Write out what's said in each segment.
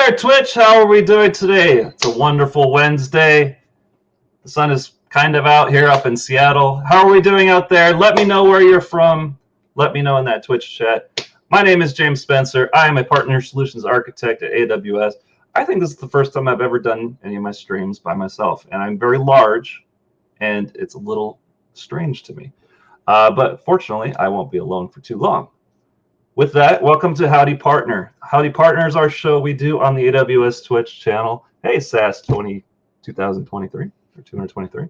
there, Twitch. How are we doing today? It's a wonderful Wednesday. The sun is kind of out here up in Seattle. How are we doing out there? Let me know where you're from. Let me know in that Twitch chat. My name is James Spencer. I am a partner solutions architect at AWS. I think this is the first time I've ever done any of my streams by myself, and I'm very large, and it's a little strange to me. But fortunately, I won't be alone for too long. With that, welcome to Howdy Partner. Howdy Partner is our show we do on the AWS Twitch channel. Hey, SaaS 2023 or 223.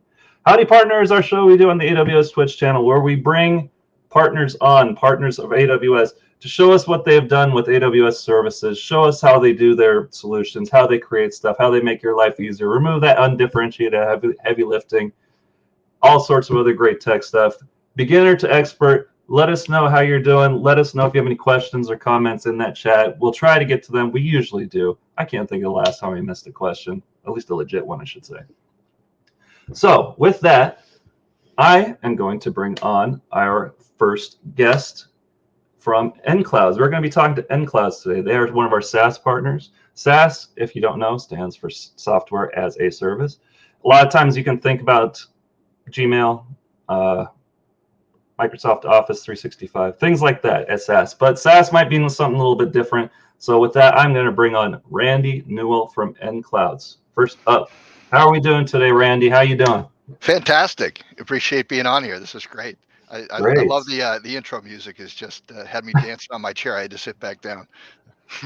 Howdy Partner is our show we do on the AWS Twitch channel where we bring partners on, partners of AWS, to show us what they've done with AWS services, show us how they do their solutions, how they create stuff, how they make your life easier, remove that undifferentiated heavy lifting, all sorts of other great tech stuff. Beginner to expert. Let us know how you're doing. Let us know if you have any questions or comments in that chat. We'll try to get to them. We usually do. I can't think of the last time we missed a question, at least a legit one, I should say. So with that, I am going to bring on our first guest from nClouds. We're going to be talking to nClouds today. They are one of our SaaS partners. SaaS, if you don't know, stands for Software as a Service. A lot of times you can think about Gmail, Microsoft Office 365, things like that as SaaS. But SaaS might be something a little bit different. So with that, I'm going to bring on Randy Newell from nClouds. First up, how are we doing today, Randy? How you doing? Fantastic. Appreciate being on here. This is great. I love the intro music. Is just had me dancing on my chair. I had to sit back down.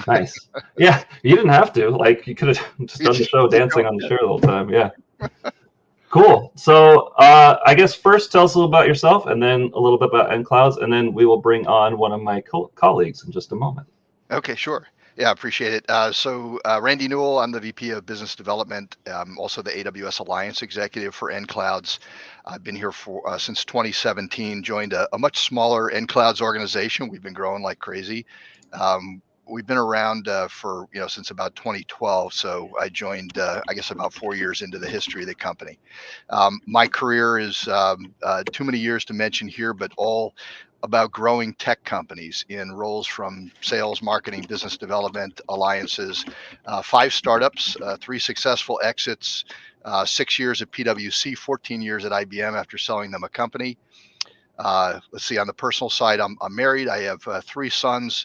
Nice. Yeah, you didn't have to. Like, you could have just done the show dancing on the chair the whole time. Yeah. Cool. So I guess first tell us a little about yourself and then a little bit about nClouds, and then we will bring on one of my colleagues in just a moment. Okay, sure. Yeah, appreciate it. Randy Newell, I'm the VP of Business Development, also the AWS Alliance Executive for nClouds. I've been here for since 2017, joined a much smaller nClouds organization. We've been growing like crazy. We've been around for, since about 2012. So I joined, I guess, about 4 years into the history of the company. My career is too many years to mention here, but all about growing tech companies in roles from sales, marketing, business development, alliances, 5 startups, 3 successful exits, 6 years at PwC, 14 years at IBM after selling them a company. Let's see, on the personal side, I'm married. I have 3 sons.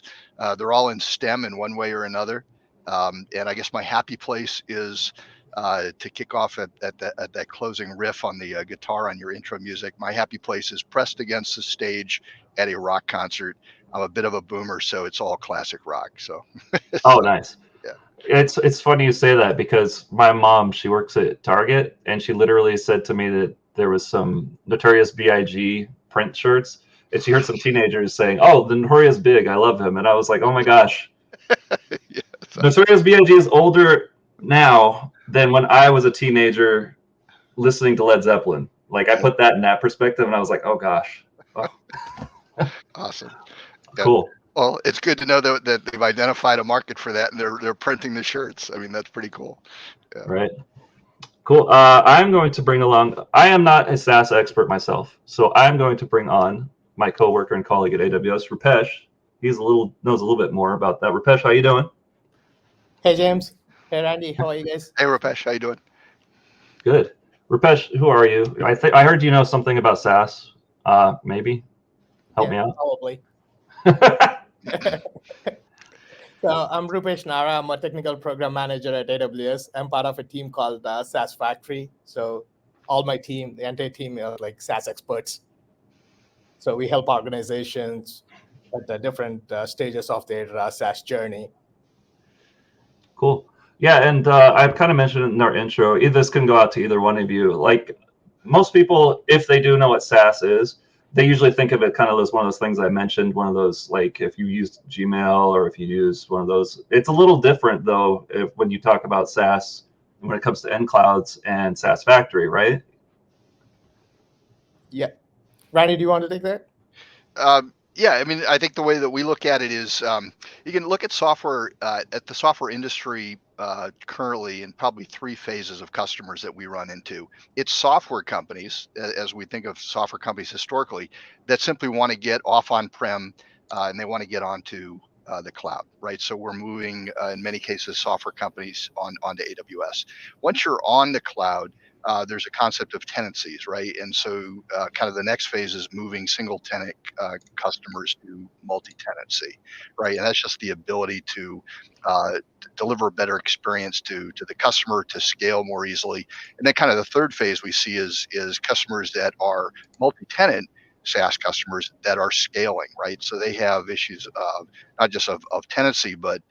They're all in STEM in one way or another. And I guess my happy place is to kick off at that closing riff on the guitar on your intro music. My happy place is pressed against the stage at a rock concert. I'm a bit of a boomer, so it's all classic rock. So. Oh, nice. Yeah. It's funny you say that because my mom, she works at Target, and she literally said to me that there was some Notorious B.I.G. print shirts, and she heard some teenagers saying, "Oh, the Notorious Big, I love him," and I was like, "Oh my gosh." Yeah, Notorious B.I.G. is older now than when I was a teenager listening to Led Zeppelin. Like, I put that in that perspective, and I was like, "Oh gosh." Oh. Awesome. Cool. Well, it's good to know that they've identified a market for that, and they're printing the shirts. I mean, that's pretty cool. Yeah. Right. Cool. I'm going to bring along. I am not a SaaS expert myself, so I'm going to bring on my coworker and colleague at AWS, Rupesh. Knows a little bit more about that. Rupesh, how you doing? Hey James. Hey Randy. How are you guys? Hey Rupesh, how you doing? Good. Rupesh, who are you? I heard you know something about SaaS. Maybe help me out. Probably. So I'm Rupesh Nara. I'm a technical program manager at AWS. I'm part of a team called SaaS Factory. So all my team, the entire team, are like SaaS experts. So we help organizations at the different stages of their SaaS journey. Cool. Yeah, and I've kind of mentioned it in our intro. This can go out to either one of you. Like most people, if they do know what SaaS is, they usually think of it kind of as one of those things I mentioned, one of those, like if you use Gmail or if you use one of those. It's a little different, though, when you talk about SaaS when it comes to nClouds and SaaS Factory, right? Yeah. Randy, do you want to take that? Yeah, I mean, I think the way that we look at it is you can look at software, at the software industry currently in probably 3 phases of customers that we run into. It's software companies, as we think of software companies historically, that simply want to get off on-prem and they want to get onto the cloud, right? So we're moving, in many cases, software companies onto AWS. Once you're on the cloud, there's a concept of tenancies, right? And so kind of the next phase is moving single tenant customers to multi-tenancy, right? And that's just the ability to deliver a better experience to the customer, to scale more easily. And then kind of the third phase we see is customers that are multi-tenant SaaS customers that are scaling, right? So they have issues not just of tenancy, but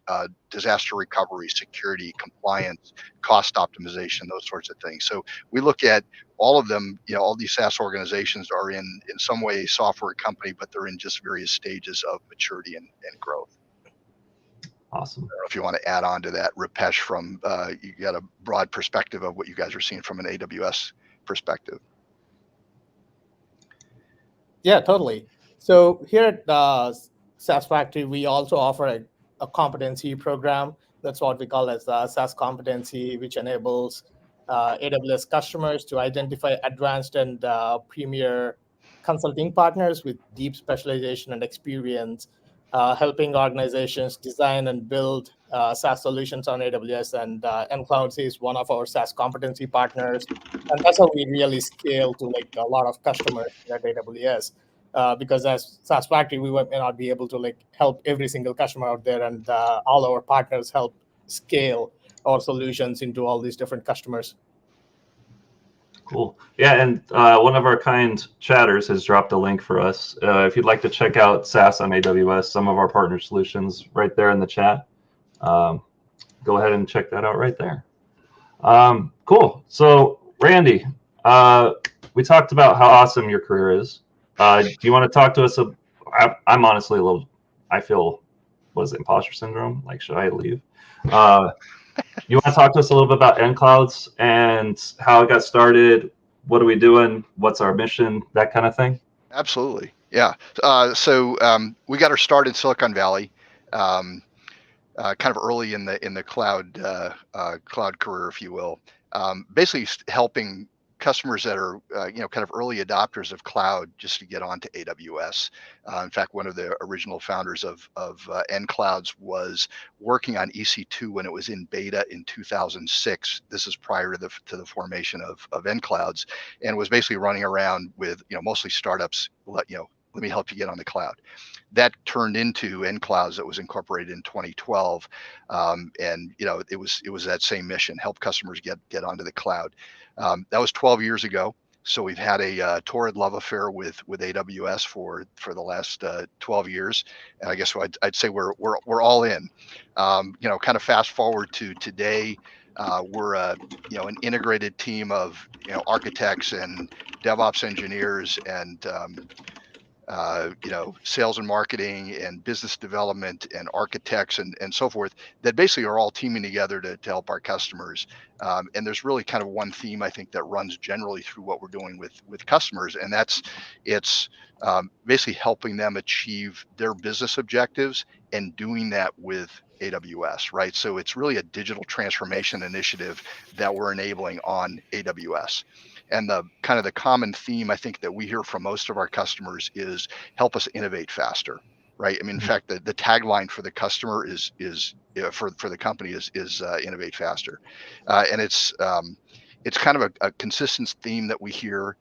disaster recovery, security, compliance, cost optimization, those sorts of things. So we look at all of them, all these SaaS organizations are in some way a software company, but they're in just various stages of maturity and growth. Awesome. I don't know if you want to add on to that, Rupesh, from you got a broad perspective of what you guys are seeing from an AWS perspective. Yeah, totally. So here at SaaS Factory, we also offer a competency program. That's what we call as SaaS competency, which enables AWS customers to identify advanced and premier consulting partners with deep specialization and experience, helping organizations design and build SaaS solutions on AWS. And nClouds is one of our SaaS competency partners. And that's how we really scale to like a lot of customers at AWS. Because as SaaS Factory, we may not be able to like help every single customer out there, and all our partners help scale our solutions into all these different customers. Cool. Yeah, and one of our kind chatters has dropped a link for us. If you'd like to check out SaaS on AWS, some of our partner solutions right there in the chat. Go ahead and check that out right there. Cool. So, Randy, we talked about how awesome your career is. Do you want to talk to us? I'm honestly a little, I feel, what is it, imposter syndrome? Like, should I leave? You want to talk to us a little bit about nClouds and how it got started? What are we doing? What's our mission? That kind of thing? Absolutely. Yeah. So we got our start in Silicon Valley, kind of early in the cloud career, if you will. Basically helping customers that are kind of early adopters of cloud just to get onto AWS. In fact, one of the original founders of nClouds was working on EC2 when it was in beta in 2006. This is prior to the formation of nClouds, and was basically running around with mostly startups. Let me help you get on the cloud. That turned into nClouds that was incorporated in 2012, and it was that same mission: help customers get onto the cloud. That was 12 years ago. So we've had a torrid love affair with AWS for the last 12 years, and I guess I'd say we're all in. Kind of fast forward to today, we're an integrated team of architects and DevOps engineers and sales and marketing and business development and architects and so forth that basically are all teaming together to help our customers. And there's really kind of one theme I think that runs generally through what we're doing with customers, and it's basically helping them achieve their business objectives and doing that with AWS, right? So it's really a digital transformation initiative that we're enabling on AWS. And the kind of the common theme I think that we hear from most of our customers is help us innovate faster, right? I mean, in fact, the tagline for the customer is for the company is innovate faster, and it's kind of a consistent theme that we hear.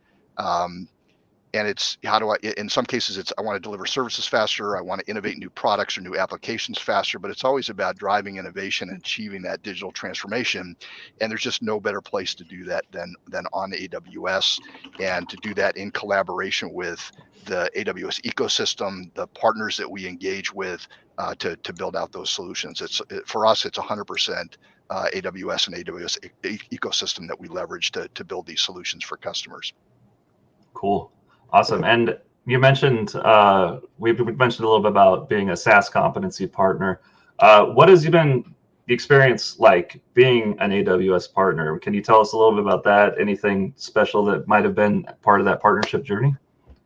And it's how do I, in some cases, it's I want to deliver services faster. I want to innovate new products or new applications faster, but it's always about driving innovation and achieving that digital transformation. And there's just no better place to do that than on AWS, and to do that in collaboration with the AWS ecosystem, the partners that we engage with to build out those solutions. For us, it's 100% AWS and AWS ecosystem that we leverage to build these solutions for customers. Cool. Awesome. And you mentioned, we mentioned a little bit about being a SaaS competency partner. What has been the experience like being an AWS partner? Can you tell us a little bit about that? Anything special that might have been part of that partnership journey?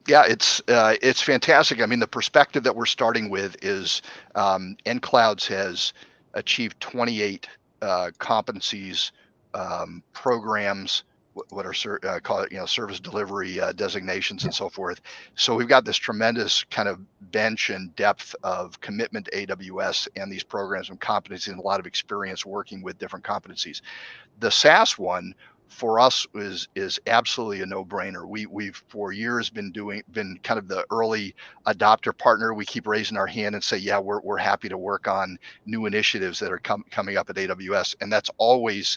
Yeah, it's fantastic. I mean, the perspective that we're starting with is nClouds has achieved 28 competencies programs what are call it, service delivery designations and so forth. So we've got this tremendous kind of bench and depth of commitment to AWS and these programs and competency and a lot of experience working with different competencies. The SaaS one for us is absolutely a no-brainer. We've for years been kind of the early adopter partner. We keep raising our hand and say, yeah, we're happy to work on new initiatives that are coming up at AWS, and that's always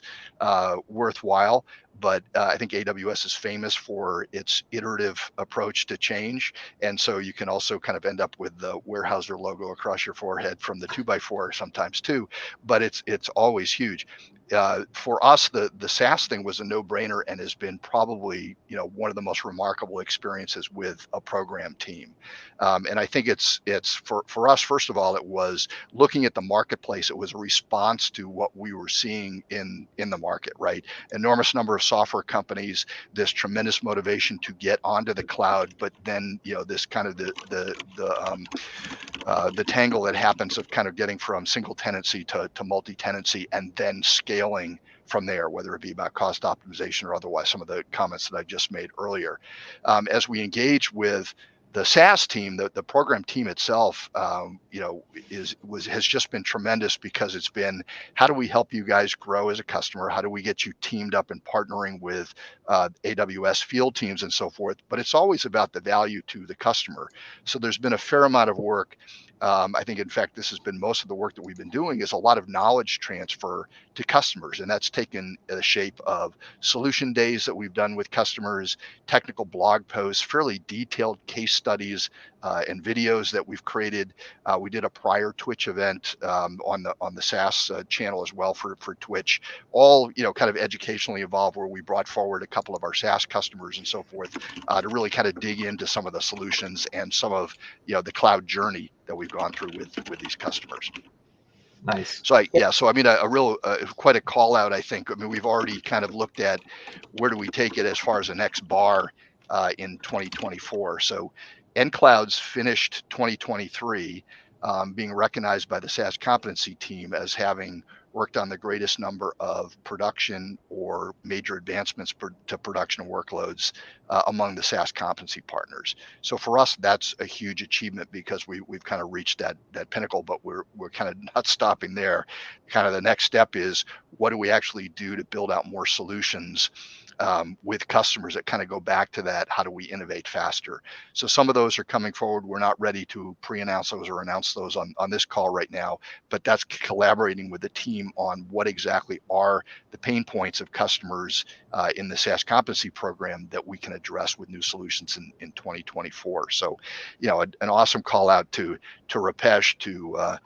worthwhile. But I think AWS is famous for its iterative approach to change, and so you can also kind of end up with the Weyerhaeuser logo across your forehead from the 2x4 sometimes too. But it's always huge. For us, the SaaS thing was a no-brainer and has been probably one of the most remarkable experiences with a program team. And I think it's for us, first of all, it was looking at the marketplace. It was a response to what we were seeing in the market, right? Enormous number of software companies, this tremendous motivation to get onto the cloud, but then this kind of the tangle that happens of kind of getting from single tenancy to multi-tenancy and then scaling from there, whether it be about cost optimization or otherwise, some of the comments that I just made earlier. As we engage with the SaaS team, the program team itself, has just been tremendous because it's been, how do we help you guys grow as a customer? How do we get you teamed up and partnering with AWS field teams and so forth? But it's always about the value to the customer. So there's been a fair amount of work. I think, in fact, this has been most of the work that we've been doing is a lot of knowledge transfer to customers. And that's taken the shape of solution days that we've done with customers, technical blog posts, fairly detailed case studies and videos that we've created. We did a prior Twitch event on the SaaS channel as well for Twitch, all kind of educationally involved, where we brought forward a couple of our SaaS customers and so forth to really kind of dig into some of the solutions and some of the cloud journey that we've gone through with these customers. Nice. So I mean, a real quite a call out, I think. I mean, we've already kind of looked at where do we take it as far as the next bar in 2024. So nClouds finished 2023 being recognized by the SaaS competency team as having worked on the greatest number of production or major advancements to production workloads among the SaaS competency partners. So for us, that's a huge achievement because we've kind of reached that pinnacle, but we're kind of not stopping there. Kind of the next step is, what do we actually do to build out more solutions with customers that kind of go back to that? How do we innovate faster? So some of those are coming forward. We're not ready to pre-announce those or announce those on this call right now, but that's collaborating with the team on what exactly are the pain points of customers in the SaaS competency program that we can address with new solutions in 2024. So, an awesome call out to Rupesh, to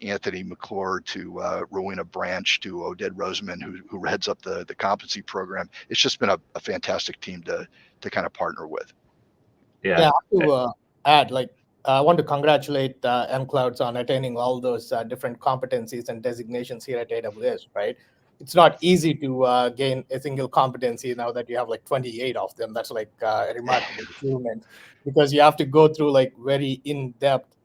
Anthony McClure, to Rowena Branch, to Oded Roseman, who heads up the competency program. It's just been a fantastic team to kind of partner with. Yeah. To add, I want to congratulate nClouds on attaining all those different competencies and designations here at AWS, right? It's not easy to gain a single competency now that you have 28 of them. That's a remarkable achievement, because you have to go through very in-depth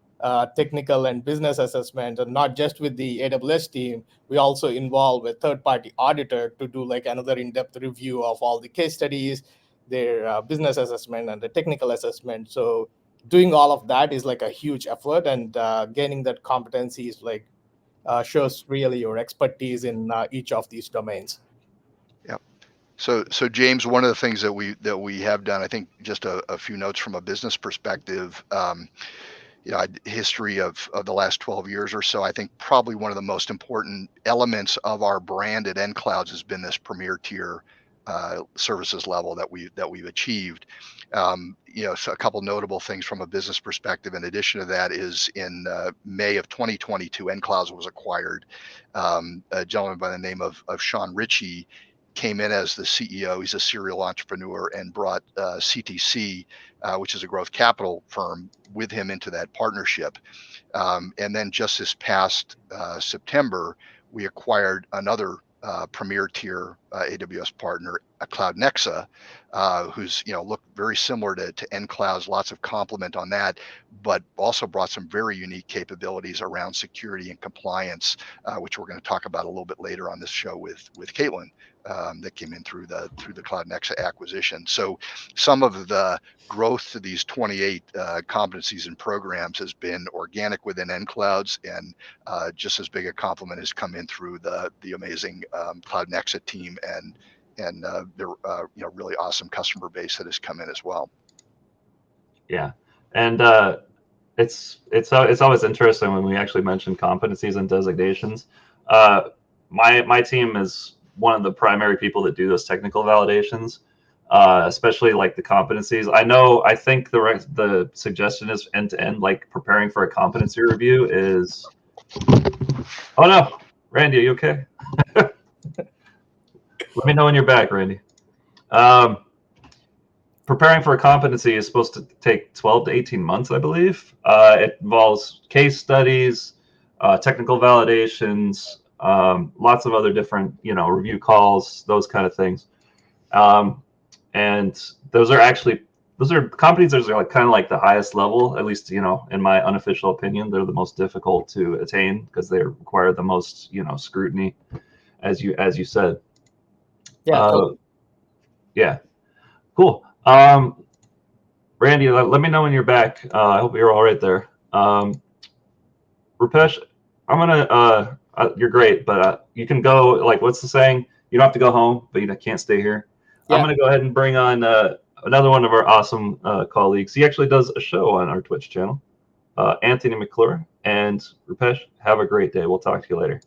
technical and business assessment, and not just with the AWS team. We also involve a third-party auditor to do another in-depth review of all the case studies, their business assessment and the technical assessment. So doing all of that is a huge effort, and gaining that competency is shows really your expertise in each of these domains. Yep. So James, one of the things that we have done, I think, just a few notes from a business perspective. History of the last 12 years or so, I think probably one of the most important elements of our brand at nClouds has been this premier tier services level that we've achieved. So a couple notable things from a business perspective in addition to that is in May of 2022, nClouds was acquired. A gentleman by the name of Sean Ritchie came in as the CEO. He's a serial entrepreneur and brought CTC, which is a growth capital firm, with him into that partnership. And then just this past September, we acquired another premier tier AWS partner, Cloud Nexa, who's looked very similar to nClouds, lots of complement on that, but also brought some very unique capabilities around security and compliance, which we're going to talk about a little bit later on this show with Callin, that came in through the Cloud Nexa acquisition. So some of the growth to these 28 competencies and programs has been organic within nClouds, and just as big a compliment has come in through the amazing Cloud Nexa team and their really awesome customer base that has come in as well. Yeah, and it's always interesting when we actually mention competencies and designations. My team is one of the primary people that do those technical validations, especially like the competencies. I think the suggestion is end to end, like preparing for a competency review is. Oh no, Randy, are you okay? Let me know when you're back, Randy. Preparing for a competency is supposed to take 12 to 18 months, I believe. It involves case studies, technical validations, lots of other different, review calls, those kind of things. And those are competencies are like kind of like the highest level, at least, in my unofficial opinion. They're the most difficult to attain because they require the most, scrutiny, as you said. Yeah. Yeah. Cool. Randy, let me know when you're back. I hope you're all right there. Rupesh, I'm gonna. You're great, but you can go. Like, what's the saying? You don't have to go home, but you can't stay here. Yeah. I'm gonna go ahead and bring on another one of our awesome colleagues. He actually does a show on our Twitch channel. Anthony McClure and Rupesh, have a great day. We'll talk to you later.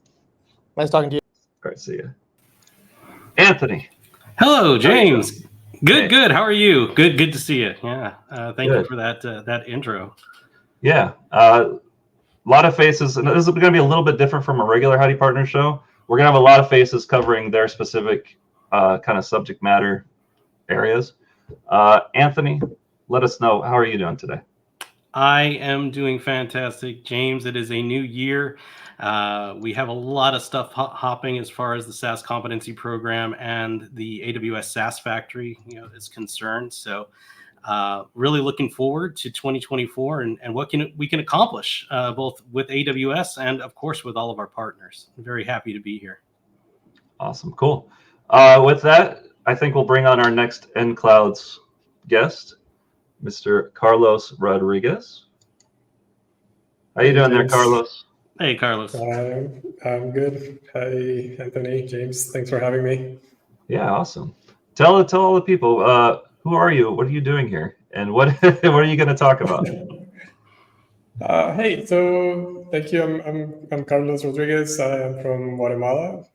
Nice talking to you. All right, see you. Anthony. Hello, James. Good. How are you? Good to see you. Yeah. Thank you for that intro. Yeah. A lot of faces, and this is going to be a little bit different from a regular Howdy Partner show. We're going to have a lot of faces covering their specific kind of subject matter areas. Anthony, let us know, how are you doing today? I am doing fantastic, James. It is a new year. We have a lot of stuff hopping as far as the SaaS competency program and the AWS SaaS factory, is concerned. So really looking forward to 2024 and what we can accomplish both with AWS and, of course, with all of our partners. I'm very happy to be here. Awesome. Cool. With that, I think we'll bring on our next nClouds guest, Mr. Carlos Rodríguez. How you doing there, Carlos? Hey, Carlos. I'm good. Hi, Anthony, James. Thanks for having me. Yeah, awesome. Tell all the people, who are you? What are you doing here? And what are you going to talk about? Hey, so thank you. I'm Carlos Rodríguez. I am from Guatemala.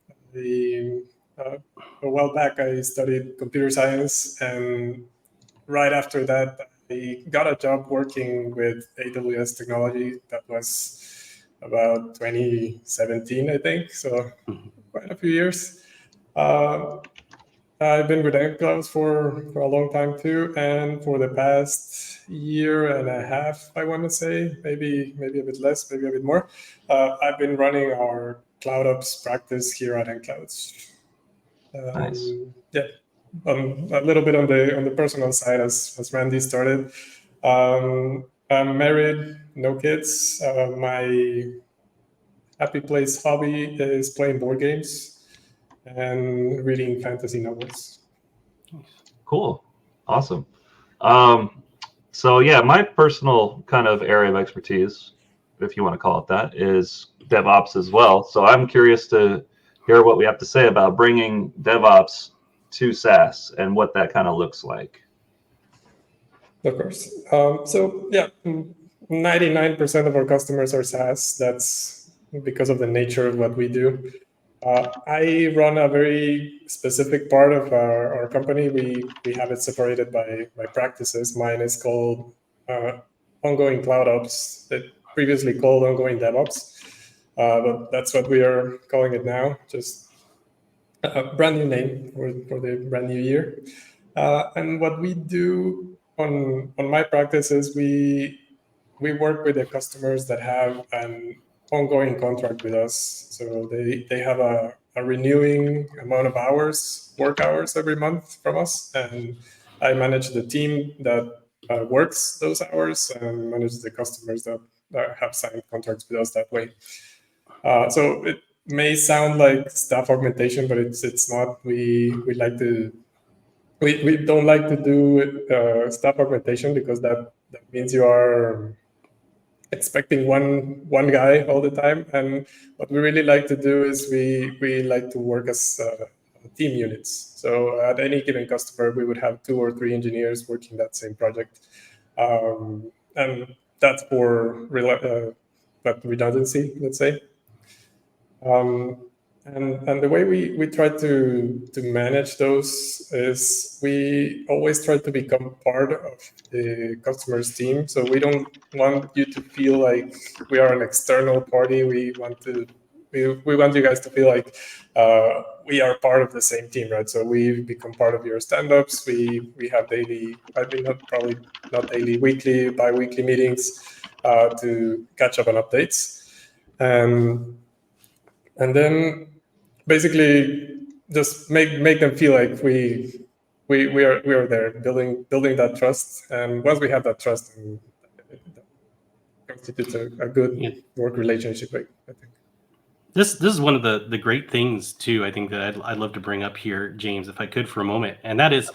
A while back, I studied computer science, and right after that, I got a job working with AWS technology. That was about 2017, I think. So quite a few years. I've been with nClouds for a long time too, and for the past year and a half, I want to say, maybe a bit less, maybe a bit more. I've been running our CloudOps practice here at nClouds. Nice. Yeah. A little bit on the personal side, as Randy started. I'm married, no kids. My happy place hobby is playing board games and reading fantasy novels. Cool. Awesome. So yeah, my personal kind of area of expertise, if you want to call it that, is DevOps as well. So I'm curious to hear what we have to say about bringing DevOps to SaaS and what that kind of looks like. Of course. So yeah, 99% of our customers are SaaS. That's because of the nature of what we do. I run a very specific part of our company. We have it separated by practices. Mine is called Ongoing Cloud Ops. It previously called Ongoing DevOps, but that's what we are calling it now. Just a brand new name for the brand new year. And what we do on my practice is we work with the customers that have an ongoing contract with us. So they have a a renewing amount of work hours every month from us, and I manage the team that works those hours and manage the customers that have signed contracts with us that way. So it may sound like staff augmentation, but it's not. We don't like to do staff augmentation because that means you are expecting one guy all the time. And what we really like to do is we like to work as team units. So at any given customer, we would have 2 or 3 engineers working that same project, and that's for redundancy, let's say. And the way we try to manage those is we always try to become part of the customer's team. So we don't want you to feel like we are an external party. We want you guys to feel like we are part of the same team, right? So we become part of your stand-ups. We have daily, not daily, weekly, bi-weekly meetings to catch up on updates. And then basically just make them feel like we are there building that trust. And once we have that trust, it constitutes a good work relationship, I think. This is one of the great things too, I think, that I'd love to bring up here, James, if I could for a moment. And that is,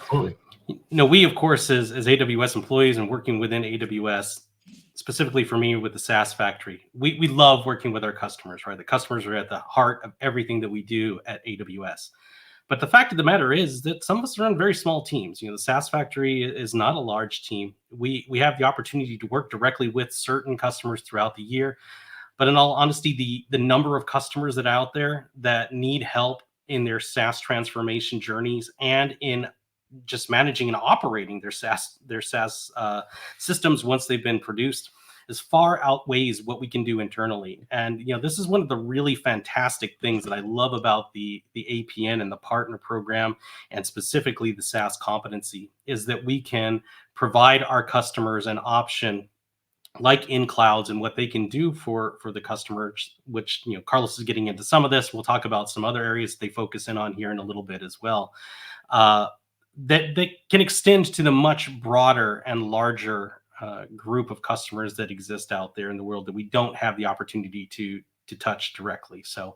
we of course as AWS employees and working within AWS, specifically for me with the SaaS factory, we love working with our customers, right? The customers are at the heart of everything that we do at AWS. But the fact of the matter is that some of us are on very small teams. The SaaS factory is not a large team. We have the opportunity to work directly with certain customers throughout the year. But in all honesty, the number of customers that are out there that need help in their SaaS transformation journeys and in just managing and operating their SaaS systems once they've been produced is far outweighs what we can do internally. And this is one of the really fantastic things that I love about the APN and the partner program, and specifically the SaaS competency, is that we can provide our customers an option like nClouds and what they can do for the customers, which Carlos is getting into some of this. We'll talk about some other areas they focus in on here in a little bit as well. That can extend to the much broader and larger group of customers that exist out there in the world that we don't have the opportunity to touch directly. So,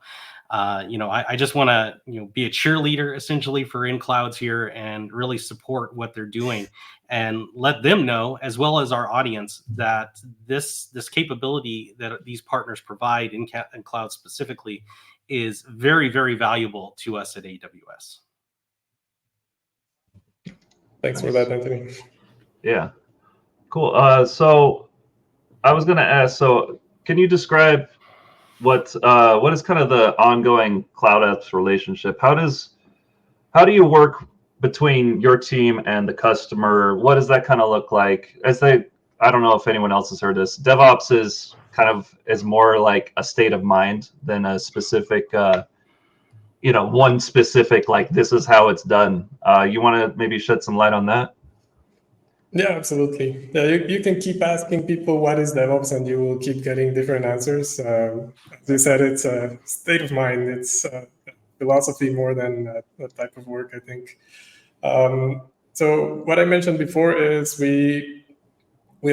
I just want to be a cheerleader essentially for nClouds here and really support what they're doing and let them know, as well as our audience, that this capability that these partners provide in nClouds specifically is very, very valuable to us at AWS. Thanks for that, Anthony. Yeah, cool. So I was going to ask, so can you describe what is kind of the ongoing Cloud Apps relationship? How do you work between your team and the customer? What does that kind of look like? I don't know if anyone else has heard this. DevOps is more like a state of mind than a specific one specific, like, this is how it's done. You want to maybe shed some light on that? Yeah, absolutely. Yeah, you can keep asking people what is DevOps and you will keep getting different answers. As you said, it's a state of mind. It's philosophy more than a type of work, I think. So what I mentioned before is we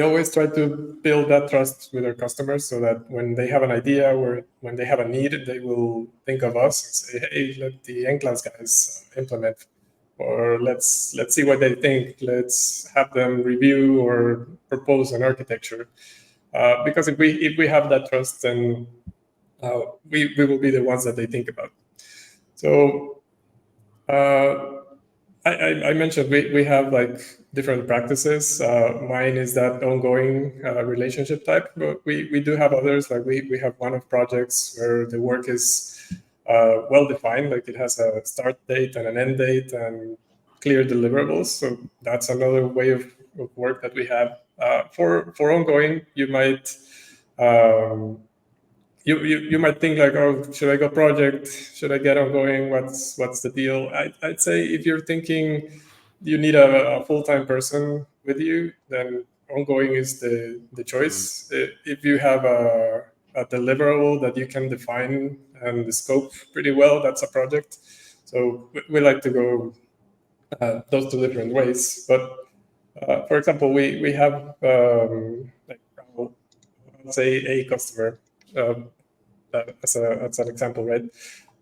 always try to build that trust with our customers so that when they have an idea or when they have a need, they will think of us and say, hey, let the nClouds guys implement, or let's see what they think. Let's have them review or propose an architecture. Because if we have that trust, then we will be the ones that they think about. So I mentioned we have like different practices. Mine is that ongoing relationship type, but we do have others. Like we have one-off projects where the work is well defined, like it has a start date and an end date and clear deliverables. So that's another way of work that we have. For ongoing, you might you might think like, oh, should I go project? Should I get ongoing? What's the deal? I'd say if you're thinking you need a full-time person with you, then ongoing is the choice. If you have a a deliverable that you can define and the scope pretty well, that's a project. So we like to go those two different ways. But for example, we have like, I'll say a customer as an example, right?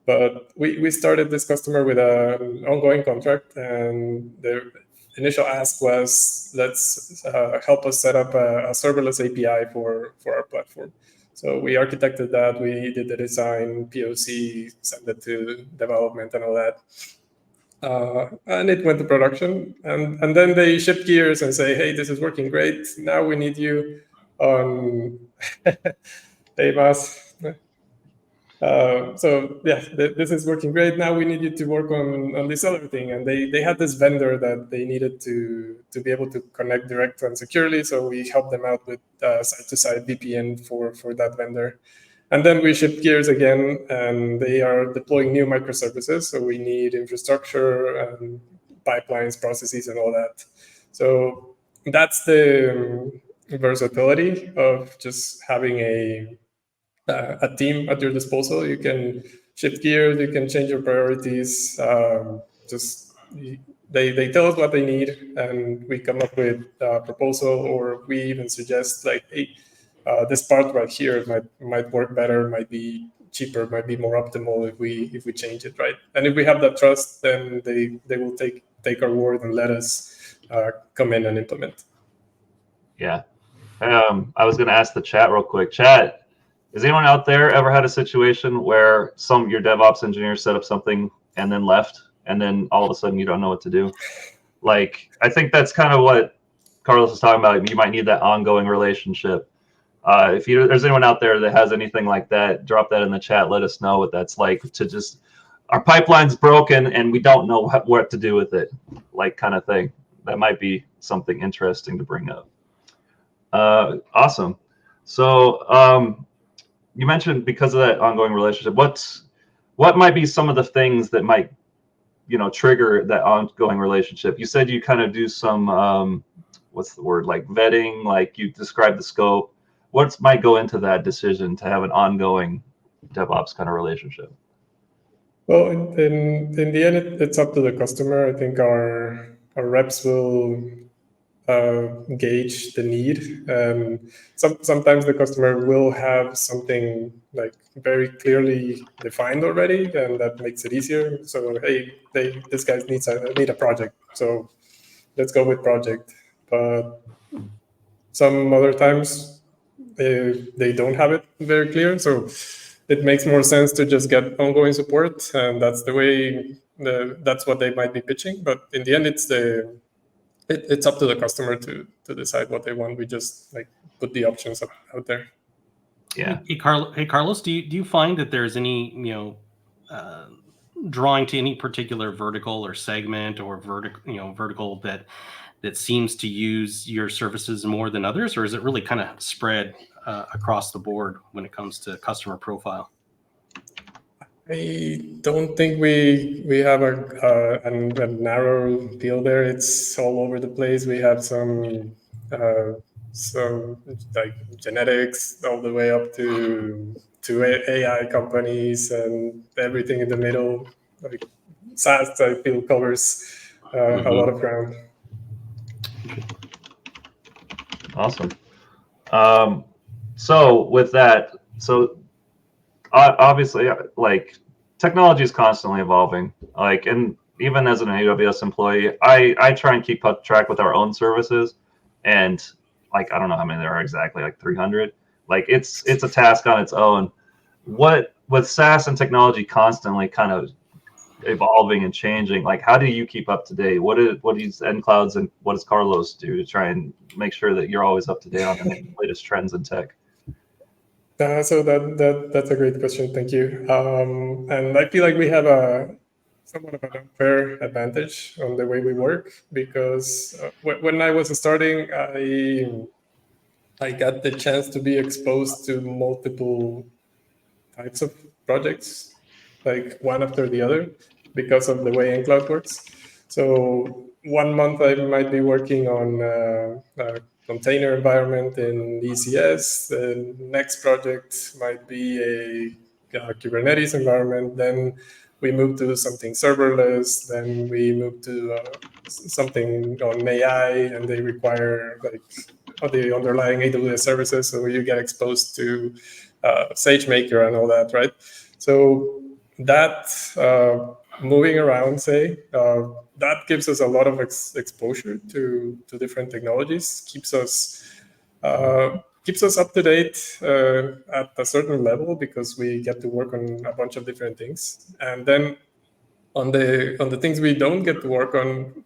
But we started this customer with an ongoing contract, and the initial ask was, let's help us set up a serverless API for our platform. So we architected that, we did the design, POC, sent it to development and all that. And it went to production. And then they shift gears and say, hey, this is working great. Now we need you on hey, boss. So yeah, this is working great. Now we need you to work on this other thing. And they had this vendor that they needed to be able to connect direct and securely. So we helped them out with side-to-side VPN for that vendor. And then we shift gears again, and they are deploying new microservices. So we need infrastructure and pipelines, processes, and all that. So that's the versatility of just having a team at your disposal. You can shift gears, you can change your priorities. They tell us what they need, and we come up with a proposal, or we even suggest like, hey, this part right here might work better, might be cheaper, might be more optimal if we change it, right? And if we have that trust, then they will take our word and let us come in and implement. Yeah. I was going to ask the chat real quick. Chat, has anyone out there ever had a situation where some of your DevOps engineers set up something and then left, and then all of a sudden you don't know what to do? Like, I think that's kind of what Carlos was talking about. You might need that ongoing relationship. If there's anyone out there that has anything like that, drop that in the chat. Let us know what that's like, to just, our pipeline's broken and we don't know what to do with it, like, kind of thing. That might be something interesting to bring up. Awesome. So you mentioned, because of that ongoing relationship, what might be some of the things that might, trigger that ongoing relationship? You said you kind of do some, what's the word, like vetting, like you described the scope. What might go into that decision to have an ongoing DevOps kind of relationship? Well, in the end, it's up to the customer. I think our reps will gauge the need. Sometimes the customer will have something like very clearly defined already, and that makes it easier. So, hey, this guy need a project, so let's go with project. But some other times they don't have it very clear, so it makes more sense to just get ongoing support, and that's the way that's what they might be pitching. But in the end, it's up to the customer to decide what they want. We just like put the options out there. Yeah. Hey, Carlos, do you find that there's any drawing to any particular vertical or segment or vertical that seems to use your services more than others, or is it really kind of spread across the board when it comes to customer profile? I don't think we have a narrow deal there. It's all over the place. We have some like genetics all the way up to AI companies and everything in the middle. Like SaaS, I feel, covers a lot of ground. Awesome. So with that, obviously, like, technology is constantly evolving. Like, and even as an AWS employee, I try and keep track with our own services, and like, I don't know how many there are exactly, like 300. Like, it's a task on its own. What, with SaaS and technology constantly kind of evolving and changing, like, how do you keep up to date? What does nClouds and what does Carlos do to try and make sure that you're always up to date on the latest trends in tech? So that's a great question. Thank you. And I feel like we have somewhat of an unfair advantage on the way we work, because when I was starting, I got the chance to be exposed to multiple types of projects, like one after the other, because of the way nCloud works. So 1 month I might be working on container environment in ECS. The next project might be a Kubernetes environment. Then we move to something serverless. Then we move to something on AI, and they require like the underlying AWS services. So you get exposed to SageMaker and all that, right? So that moving around, say, that gives us a lot of exposure to different technologies, keeps us up to date at a certain level because we get to work on a bunch of different things. And then on the things we don't get to work on,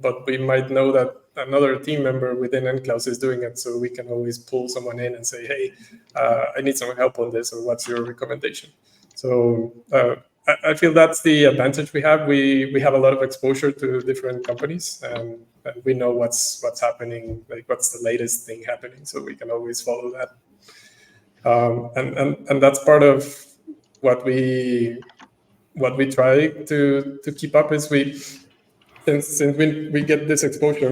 but we might know that another team member within nClouds is doing it, so we can always pull someone in and say, hey, I need some help on this, or what's your recommendation? So I feel that's the advantage we have. We have a lot of exposure to different companies, and we know what's happening, like what's the latest thing happening, so we can always follow that. And that's part of what we try to keep up is since we get this exposure,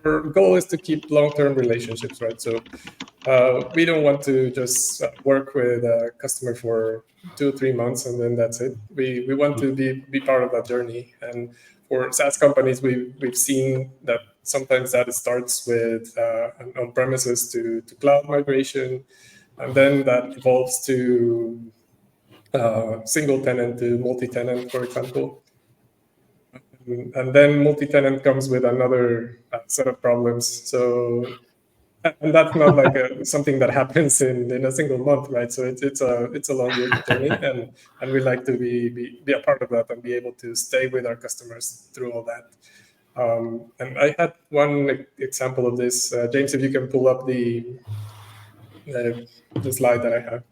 our goal is to keep long-term relationships, right? So we don't want to just work with a customer for 2-3 months and then that's it. We want to be part of that journey. And for SaaS companies, we've seen that sometimes that starts with an on-premises to cloud migration, and then that evolves to single tenant to multi-tenant, for example. And then multi-tenant comes with another set of problems. So, and that's not like something that happens in a single month, right? So it's a long journey, and we like to be a part of that and be able to stay with our customers through all that. And I had one example of this. James, if you can pull up the slide that I have.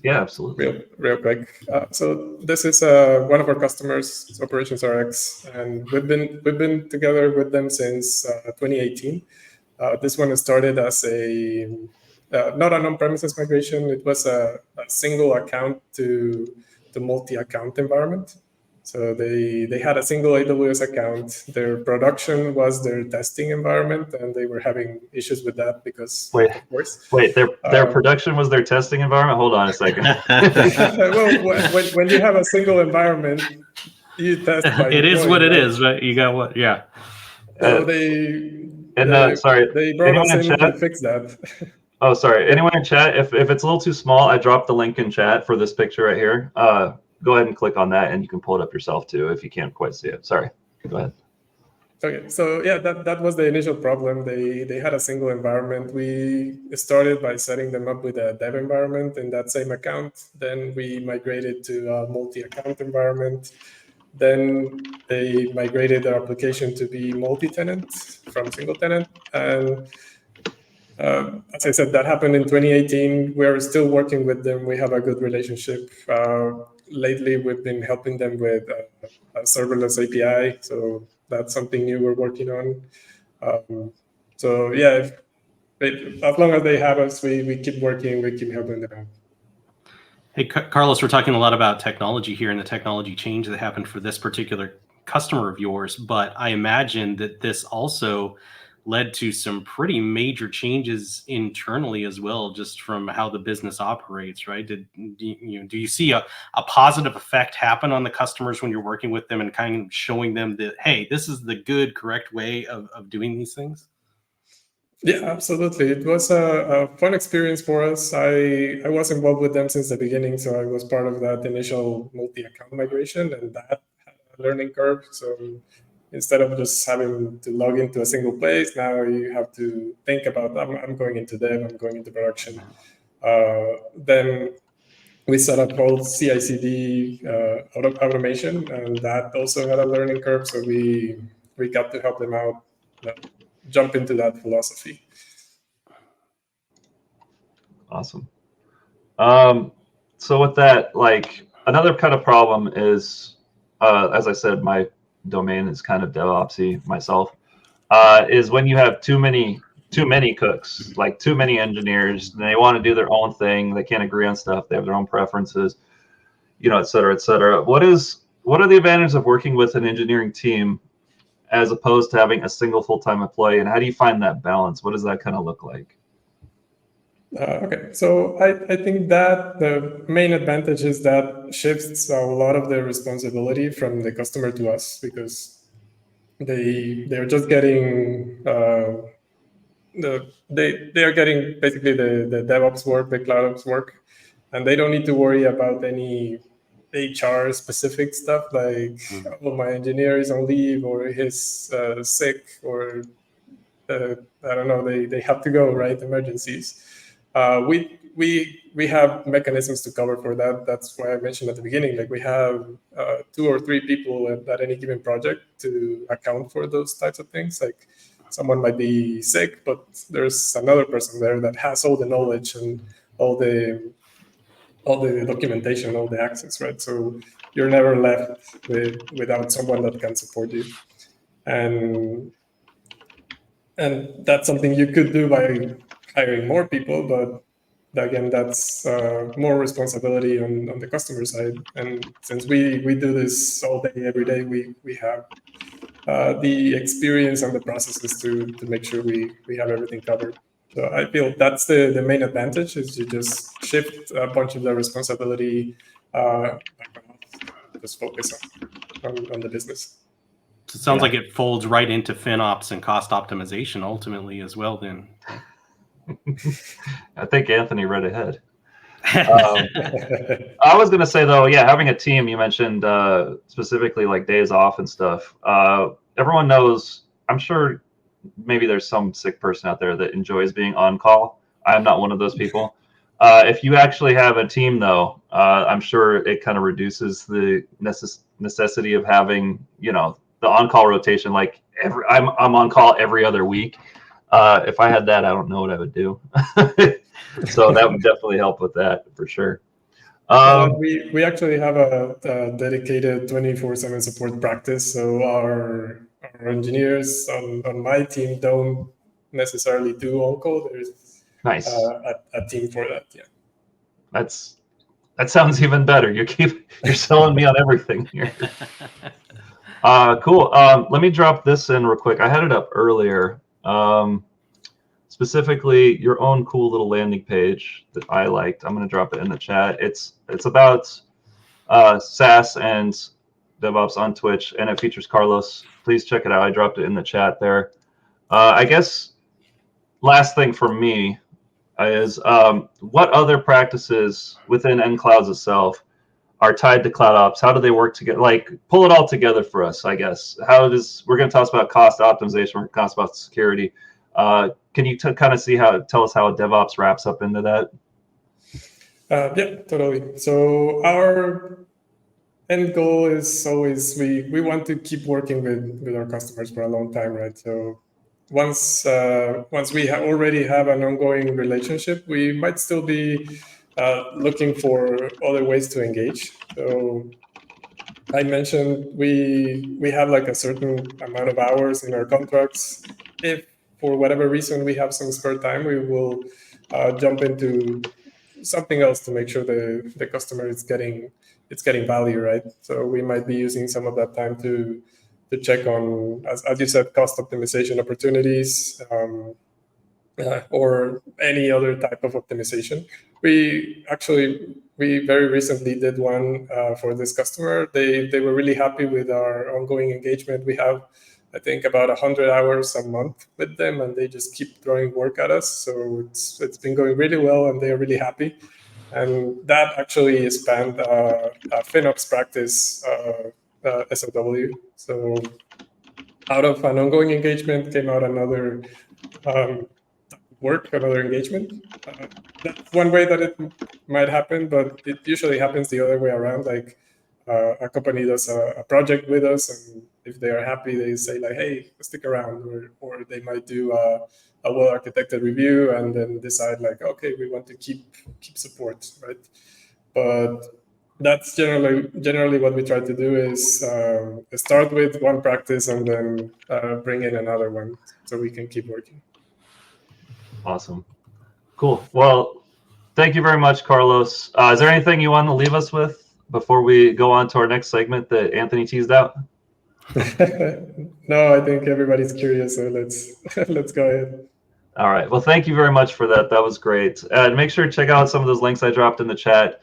Yeah, absolutely. Real quick. So this is one of our customers, it's Operations RX, and we've been together with them since 2018. This one started as not an on-premises migration. It was a single account to multi-account environment. So they had a single AWS account. Their production was their testing environment, and they were having issues with that because, of course. Wait, their production was their testing environment? Hold on a second. Well, when you have a single environment, you test by it is what it right? is, right? You got what? Yeah. So sorry, they brought us in to fix that. Oh, sorry. Anyone in chat, if it's a little too small, I dropped the link in chat for this picture right here. Go ahead and click on that, and you can pull it up yourself too if you can't quite see it. Sorry. Go ahead. Okay, so yeah, that was the initial problem. They had a single environment. We started by setting them up with a dev environment in that same account. Then we migrated to a multi-account environment. Then they migrated their application to be multi-tenant from single tenant. And as I said, that happened in 2018. We're still working with them. We have a good relationship. Lately, we've been helping them with a serverless API. So that's something new we're working on. So yeah, as long as they have us, we keep working, we keep helping them out. Hey, Carlos, we're talking a lot about technology here and the technology change that happened for this particular customer of yours, but I imagine that this also led to some pretty major changes internally as well, just from how the business operates, right? Do you see a positive effect happen on the customers when you're working with them and kind of showing them that, hey, this is the good, correct way of doing these things? Yeah, absolutely. It was a fun experience for us. I was involved with them since the beginning, so I was part of that initial multi-account migration, and that had a learning curve. So instead of just having to log into a single place, now you have to think about, I'm going into dev, I'm going into production. Then we set up all CI/CD automation, and that also had a learning curve. So we got to help them out, jump into that philosophy. Awesome. So with that, like another kind of problem is, as I said, my domain is kind of DevOpsy myself, is when you have too many cooks, like too many engineers, and they want to do their own thing. They can't agree on stuff. They have their own preferences, et cetera, et cetera. What are the advantages of working with an engineering team as opposed to having a single full-time employee? And how do you find that balance? What does that kind of look like? Okay, so I think that the main advantage is that shifts a lot of the responsibility from the customer to us, because they're just getting they are getting basically the DevOps work, the CloudOps work, and they don't need to worry about any HR specific stuff like, oh, my engineer is on leave or he's sick or I don't know, they have to go, right? Emergencies. We have mechanisms to cover for that. That's why I mentioned at the beginning, like we have 2 or 3 people at any given project to account for those types of things. Like someone might be sick, but there's another person there that has all the knowledge and all the documentation, all the access, right? So you're never left without someone that can support you. And that's something you could do by hiring more people, but again, that's more responsibility on the customer side. And since we do this all day, every day, we have the experience and the processes to make sure we have everything covered. So I feel that's the main advantage, is you just shift a bunch of the responsibility, just focus on the business. So it sounds like it folds right into FinOps and cost optimization ultimately as well then. I think Anthony read ahead. I was going to say, though, having a team, you mentioned specifically like days off and stuff. Everyone knows, I'm sure maybe there's some sick person out there that enjoys being on call. I'm not one of those people. If you actually have a team, though, I'm sure it kind of reduces the necessity of having, the on-call rotation. Like I'm on call every other week. If I had that, I don't know what I would do. So that would definitely help with that for sure. We actually have a dedicated 24/7 support practice. So our engineers on my team don't necessarily do on-call. There's nice a team for that. Yeah, that sounds even better. You're selling me on everything here. Cool. Let me drop this in real quick. I had it up earlier. Specifically, your own cool little landing page that I liked. I'm going to drop it in the chat. It's about SaaS and DevOps on Twitch, and it features Carlos. Please check it out. I dropped it in the chat there. I guess last thing for me is what other practices within nClouds itself are tied to CloudOps? How do they work together? Like, pull it all together for us, I guess. We're going to talk about cost optimization. We're going to talk about security. Can you kind of tell us how DevOps wraps up into that? Yeah, totally. So our end goal is always we want to keep working with our customers for a long time, right? So once we already have an ongoing relationship, we might still be looking for other ways to engage. So I mentioned we have like a certain amount of hours in our contracts. If for whatever reason we have some spare time, we will jump into something else to make sure the customer is getting value, right? So we might be using some of that time to check on, as you said, cost optimization opportunities, or any other type of optimization. We very recently did one for this customer. They were really happy with our ongoing engagement. We have, I think, about 100 hours a month with them, and they just keep throwing work at us. So it's been going really well, and they are really happy. And that actually spanned a FinOps practice SOW. So out of an ongoing engagement came out another another engagement. That's one way that it might happen, but it usually happens the other way around. Like a company does a project with us, and if they are happy, they say like, "Hey, stick around," or they might do a well-architected review and then decide like, "Okay, we want to keep support," right? But that's generally what we try to do is start with one practice and then bring in another one so we can keep working. Awesome. Cool. Well, thank you very much, Carlos. Is there anything you want to leave us with before we go on to our next segment that Anthony teased out? No, I think everybody's curious, so let's go ahead. All right. Well, thank you very much for that. That was great. And make sure to check out some of those links I dropped in the chat.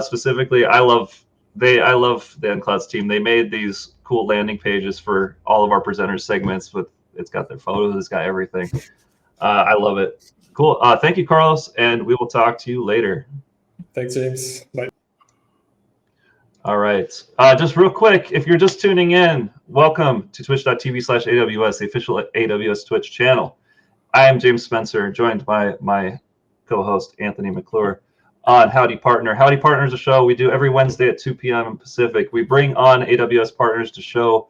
Specifically, I love the nClouds team. They made these cool landing pages for all of our presenters segments. It's got their photos, it's got everything. I love it. Cool. Thank you, Carlos, and we will talk to you later. Thanks, James. Bye. All right. Just real quick, if you're just tuning in, welcome to twitch.tv/AWS, the official AWS Twitch channel. I am James Spencer, joined by my co-host, Anthony McClure, on Howdy Partner. Howdy Partner is a show we do every Wednesday at 2 p.m. Pacific. We bring on AWS partners to show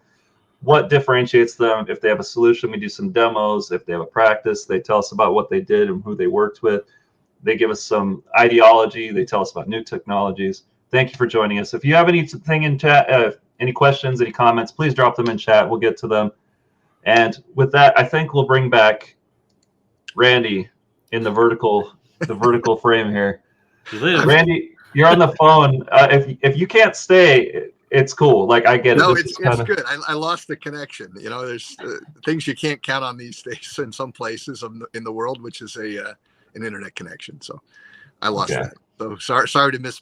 what differentiates them. If they have a solution, we do some demos. If they have a practice, they tell us about what they did and who they worked with. They give us some ideology. They tell us about new technologies. Thank you for joining us. If you have anything in chat, any questions, any comments, please drop them in chat. We'll get to them. And with that, I think we'll bring back Randy in the vertical frame here. Randy, you're on the phone. If you can't stay, it's cool. Like, I get it. No, it's good. I lost the connection. You know, there's things you can't count on these days in some places in the world, which is an internet connection. So I lost that. So sorry to miss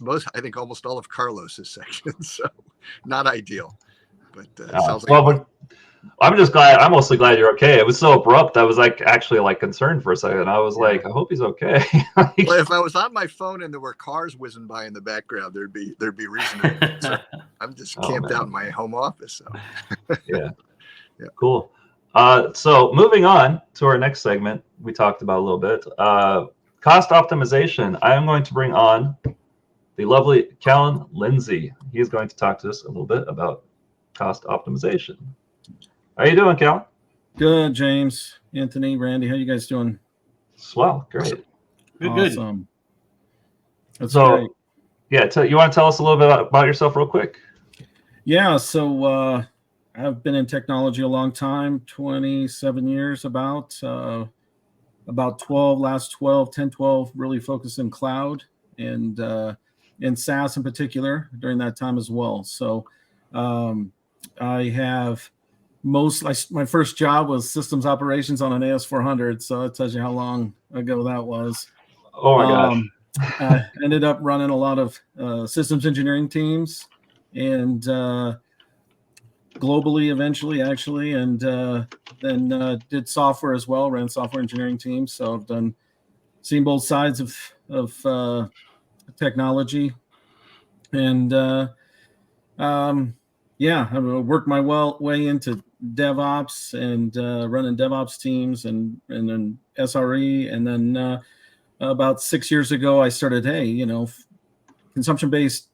almost all of Carlos's section. So not ideal. But sounds like I'm just glad. I'm mostly glad you're okay. It was so abrupt. I was actually concerned for a second. I was like, I hope he's okay. Well, if I was on my phone and there were cars whizzing by in the background, there'd be reason to be concerned. I'm just camped out in my home office. So. Yeah. Cool. So moving on to our next segment, we talked about a little bit cost optimization. I am going to bring on the lovely Callin Lindsay. He is going to talk to us a little bit about cost optimization. How you doing, Cal? Good, James, Anthony, Randy. How you guys doing? Swell, great. Awesome. That's so, great. Yeah, you want to tell us a little bit about yourself real quick? Yeah, so I've been in technology a long time, 27 years about 10, 12, really focused in cloud and in SaaS in particular during that time as well. So I have my first job was systems operations on an AS400, so that tells you how long ago that was. Oh my gosh. I ended up running a lot of systems engineering teams and globally eventually, actually, and then did software as well, ran software engineering teams. So I've seen both sides of technology. And I've worked my way into DevOps and running DevOps teams and then SRE. And then about 6 years ago, I started, consumption-based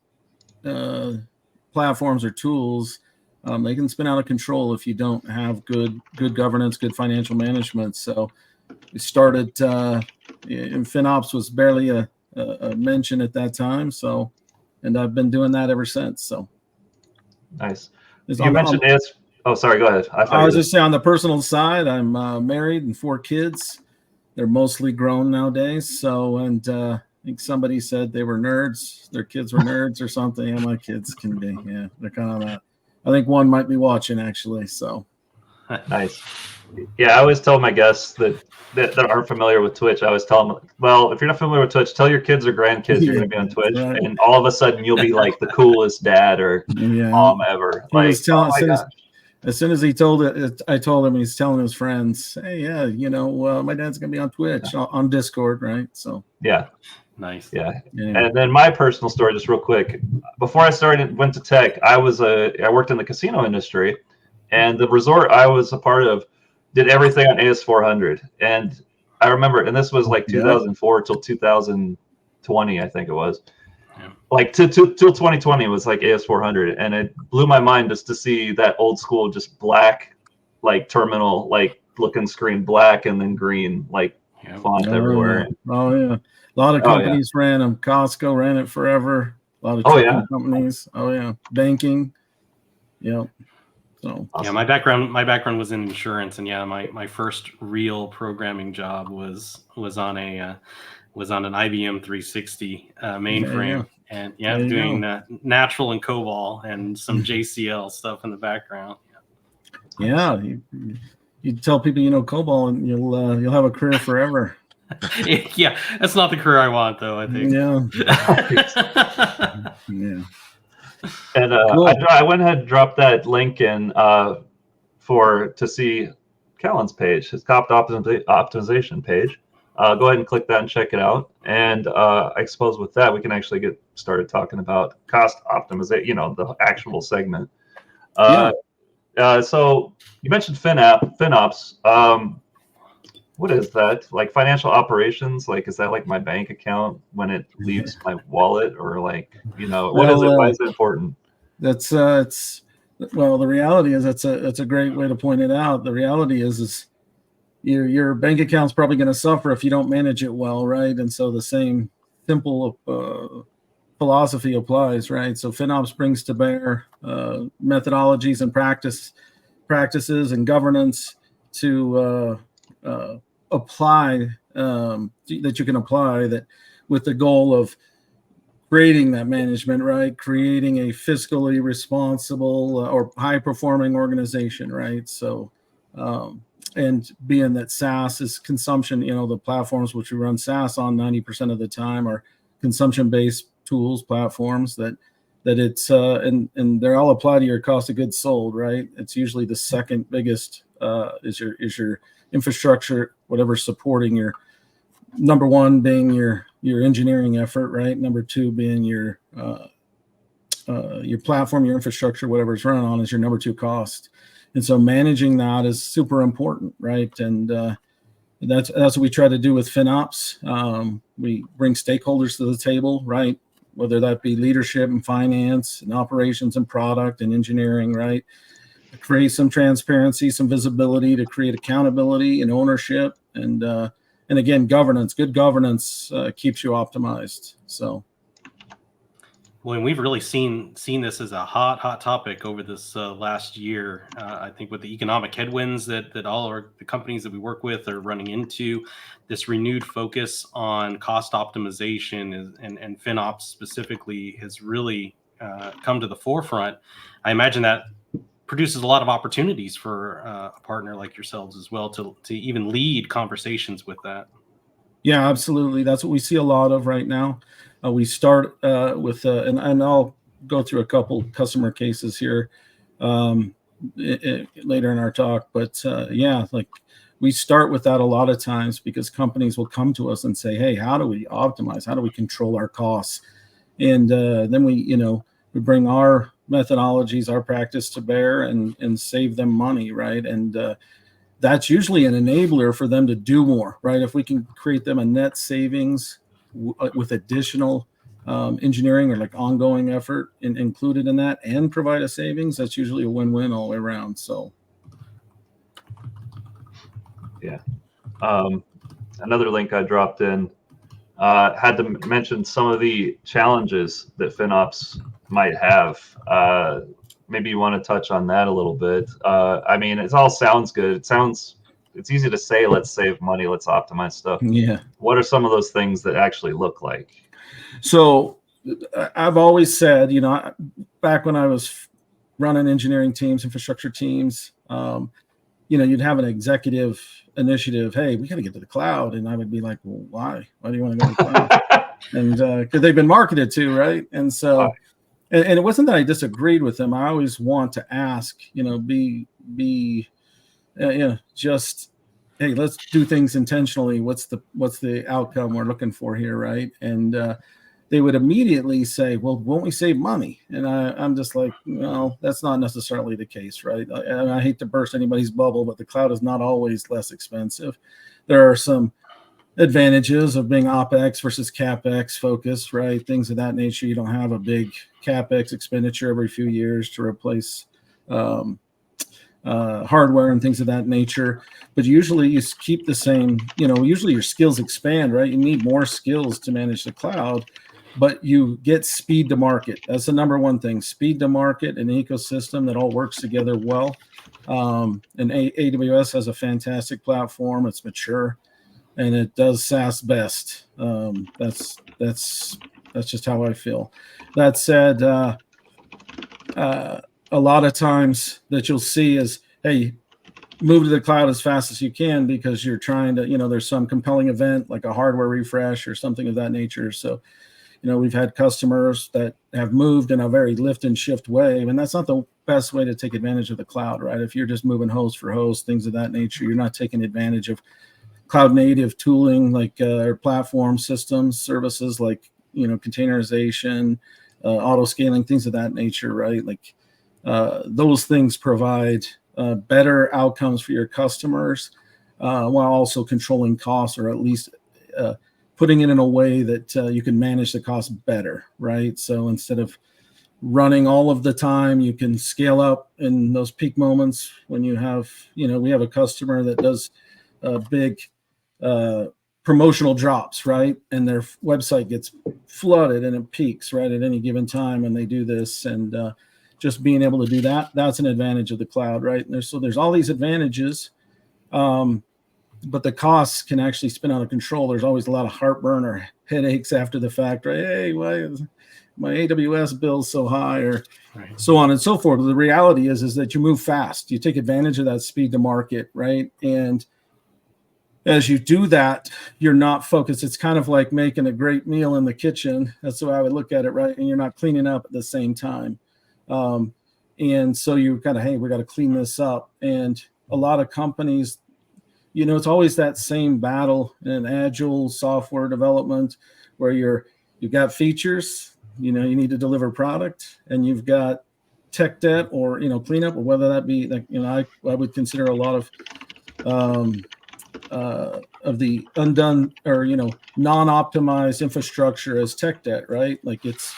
platforms or tools, they can spin out of control if you don't have good governance, good financial management. So we started, and FinOps was barely a mention at that time. So, and I've been doing that ever since. So nice. You mentioned AS. Oh, sorry. Go ahead. I was just saying, on the personal side, I'm married and 4 kids. They're mostly grown nowadays. So, and I think somebody said they were nerds. Their kids were nerds or something. Yeah, my kids can be. Yeah, they're kind of that. I think one might be watching actually. So nice. Yeah, I always tell my guests that aren't familiar with Twitch. I always tell them, well, if you're not familiar with Twitch, tell your kids or grandkids you're going to be on Twitch, right. And all of a sudden you'll be like the coolest dad or mom ever. Like, as soon as he told it, I told him, he's telling his friends, hey, my dad's going to be on Twitch on Discord, right? So yeah. Nice. Yeah. And then my personal story, just real quick. Before I went to tech, I worked in the casino industry, and the resort I was a part of did everything on AS400. And I remember, and this was like 2004 till 2020, I think it was. Yeah. Like till 2020 was like AS400, and it blew my mind just to see that old school, just black, like terminal, like looking screen, black and then green, like font everywhere. Oh yeah. A lot of companies ran them. Costco ran it forever. A lot of trucking companies. Oh yeah, banking. Yeah. So awesome. My background was in insurance, and my first real programming job was on an IBM 360 mainframe, and doing natural and COBOL and some JCL stuff in the background. Yeah, you tell people you know COBOL, and you'll have a career forever. Yeah, that's not the career I want, though. I think. Yeah. Yeah. And Cool. I went ahead and dropped that link in to see Callin's page, his cost optimization page. Go ahead and click that and check it out. And I suppose with that, we can actually get started talking about cost optimization, the actual segment. So you mentioned FinOps. What is that? Like financial operations? Like, is that like my bank account when it leaves my wallet, or like, what is it? Why is it important? That's the reality is that's a great way to point it out. The reality is your bank account's probably going to suffer if you don't manage it well, right? And so the same simple philosophy applies, right? So FinOps brings to bear methodologies and practices and governance to apply that you can apply that with the goal of creating that management, right? Creating a fiscally responsible or high performing organization, right? So, and being that SaaS is consumption, the platforms which we run SaaS on 90% of the time are consumption-based tools, platforms that it's, and they're all applied to your cost of goods sold, right? It's usually the second biggest is your infrastructure, whatever's supporting your, number one being your engineering effort, right? Number two being your platform, your infrastructure, whatever it's running on is your number two cost. And so managing that is super important, right? And that's what we try to do with FinOps. We bring stakeholders to the table, right? Whether that be leadership and finance and operations and product and engineering, right? To create some transparency, some visibility, to create accountability and ownership, and again, governance. Good governance keeps you optimized. So, well, and we've really seen this as a hot topic over this last year. I think with the economic headwinds that all the companies that we work with are running into, this renewed focus on cost optimization and FinOps specifically has really come to the forefront. I imagine that produces a lot of opportunities for a partner like yourselves as well to even lead conversations with that. Yeah, absolutely. That's what we see a lot of right now. We start with, and I'll go through a couple customer cases here later in our talk. But like we start with that a lot of times because companies will come to us and say, "Hey, how do we optimize? How do we control our costs?" And then we bring our methodologies, our practice to bear and save them money, right? And that's usually an enabler for them to do more, right? If we can create them a net savings with additional engineering or like ongoing effort included in that and provide a savings, that's usually a win-win all the way around. So, yeah. Another link I dropped in had to mention some of the challenges that FinOps might have. Maybe you want to touch on that a little bit. I mean, it all sounds good. It's easy to say, let's save money, let's optimize stuff. Yeah. What are some of those things that actually look like? So I've always said, back when I was running engineering teams, infrastructure teams, you'd have an executive initiative. Hey, we got to get to the cloud. And I would be like, well, why? Why do you want to go to the cloud? And because they've been marketed to, right? And so, and it wasn't that I disagreed with them. I always want to ask, just, hey, let's do things intentionally. What's the outcome we're looking for here, right? And they would immediately say, well, won't we save money? And I'm just like, no, that's not necessarily the case, right? And I hate to burst anybody's bubble, but the cloud is not always less expensive. There are some advantages of being OpEx versus CapEx focused, right? Things of that nature. You don't have a big CapEx expenditure every few years to replace hardware and things of that nature. But usually you keep the same, usually your skills expand, right? You need more skills to manage the cloud, but you get speed to market. That's the number one thing, speed to market, an ecosystem that all works together well. And AWS has a fantastic platform. It's mature and it does SaaS best. That's just how I feel. That said, a lot of times that you'll see is, hey, move to the cloud as fast as you can because you're trying to, there's some compelling event like a hardware refresh or something of that nature. So, we've had customers that have moved in a very lift and shift way. And that's not the best way to take advantage of the cloud, right? If you're just moving host for host, things of that nature, you're not taking advantage of cloud native tooling like or platform systems, services like, containerization, auto scaling, things of that nature, right? Like those things provide better outcomes for your customers while also controlling costs, or at least putting it in a way that you can manage the cost better, right? So instead of running all of the time, you can scale up in those peak moments when you have, we have a customer that does big promotional drops, right? And their website gets flooded and it peaks, right, at any given time when they do this. And just being able to do that, that's an advantage of the cloud, right? And there's all these advantages, but the costs can actually spin out of control. There's always a lot of heartburn or headaches after the fact, right? Hey, why is my AWS bill so high, or so on and so forth. But the reality is that you move fast. You take advantage of that speed to market, right? And as you do that, you're not focused. It's kind of like making a great meal in the kitchen. That's the way I would look at it, right? And you're not cleaning up at the same time. And so you kind of, hey, we got to clean this up. And a lot of companies, it's always that same battle in agile software development where you've got features, you need to deliver product, and you've got tech debt or, cleanup, or whether that be like, I would consider a lot of the undone or, non-optimized infrastructure as tech debt, right? Like it's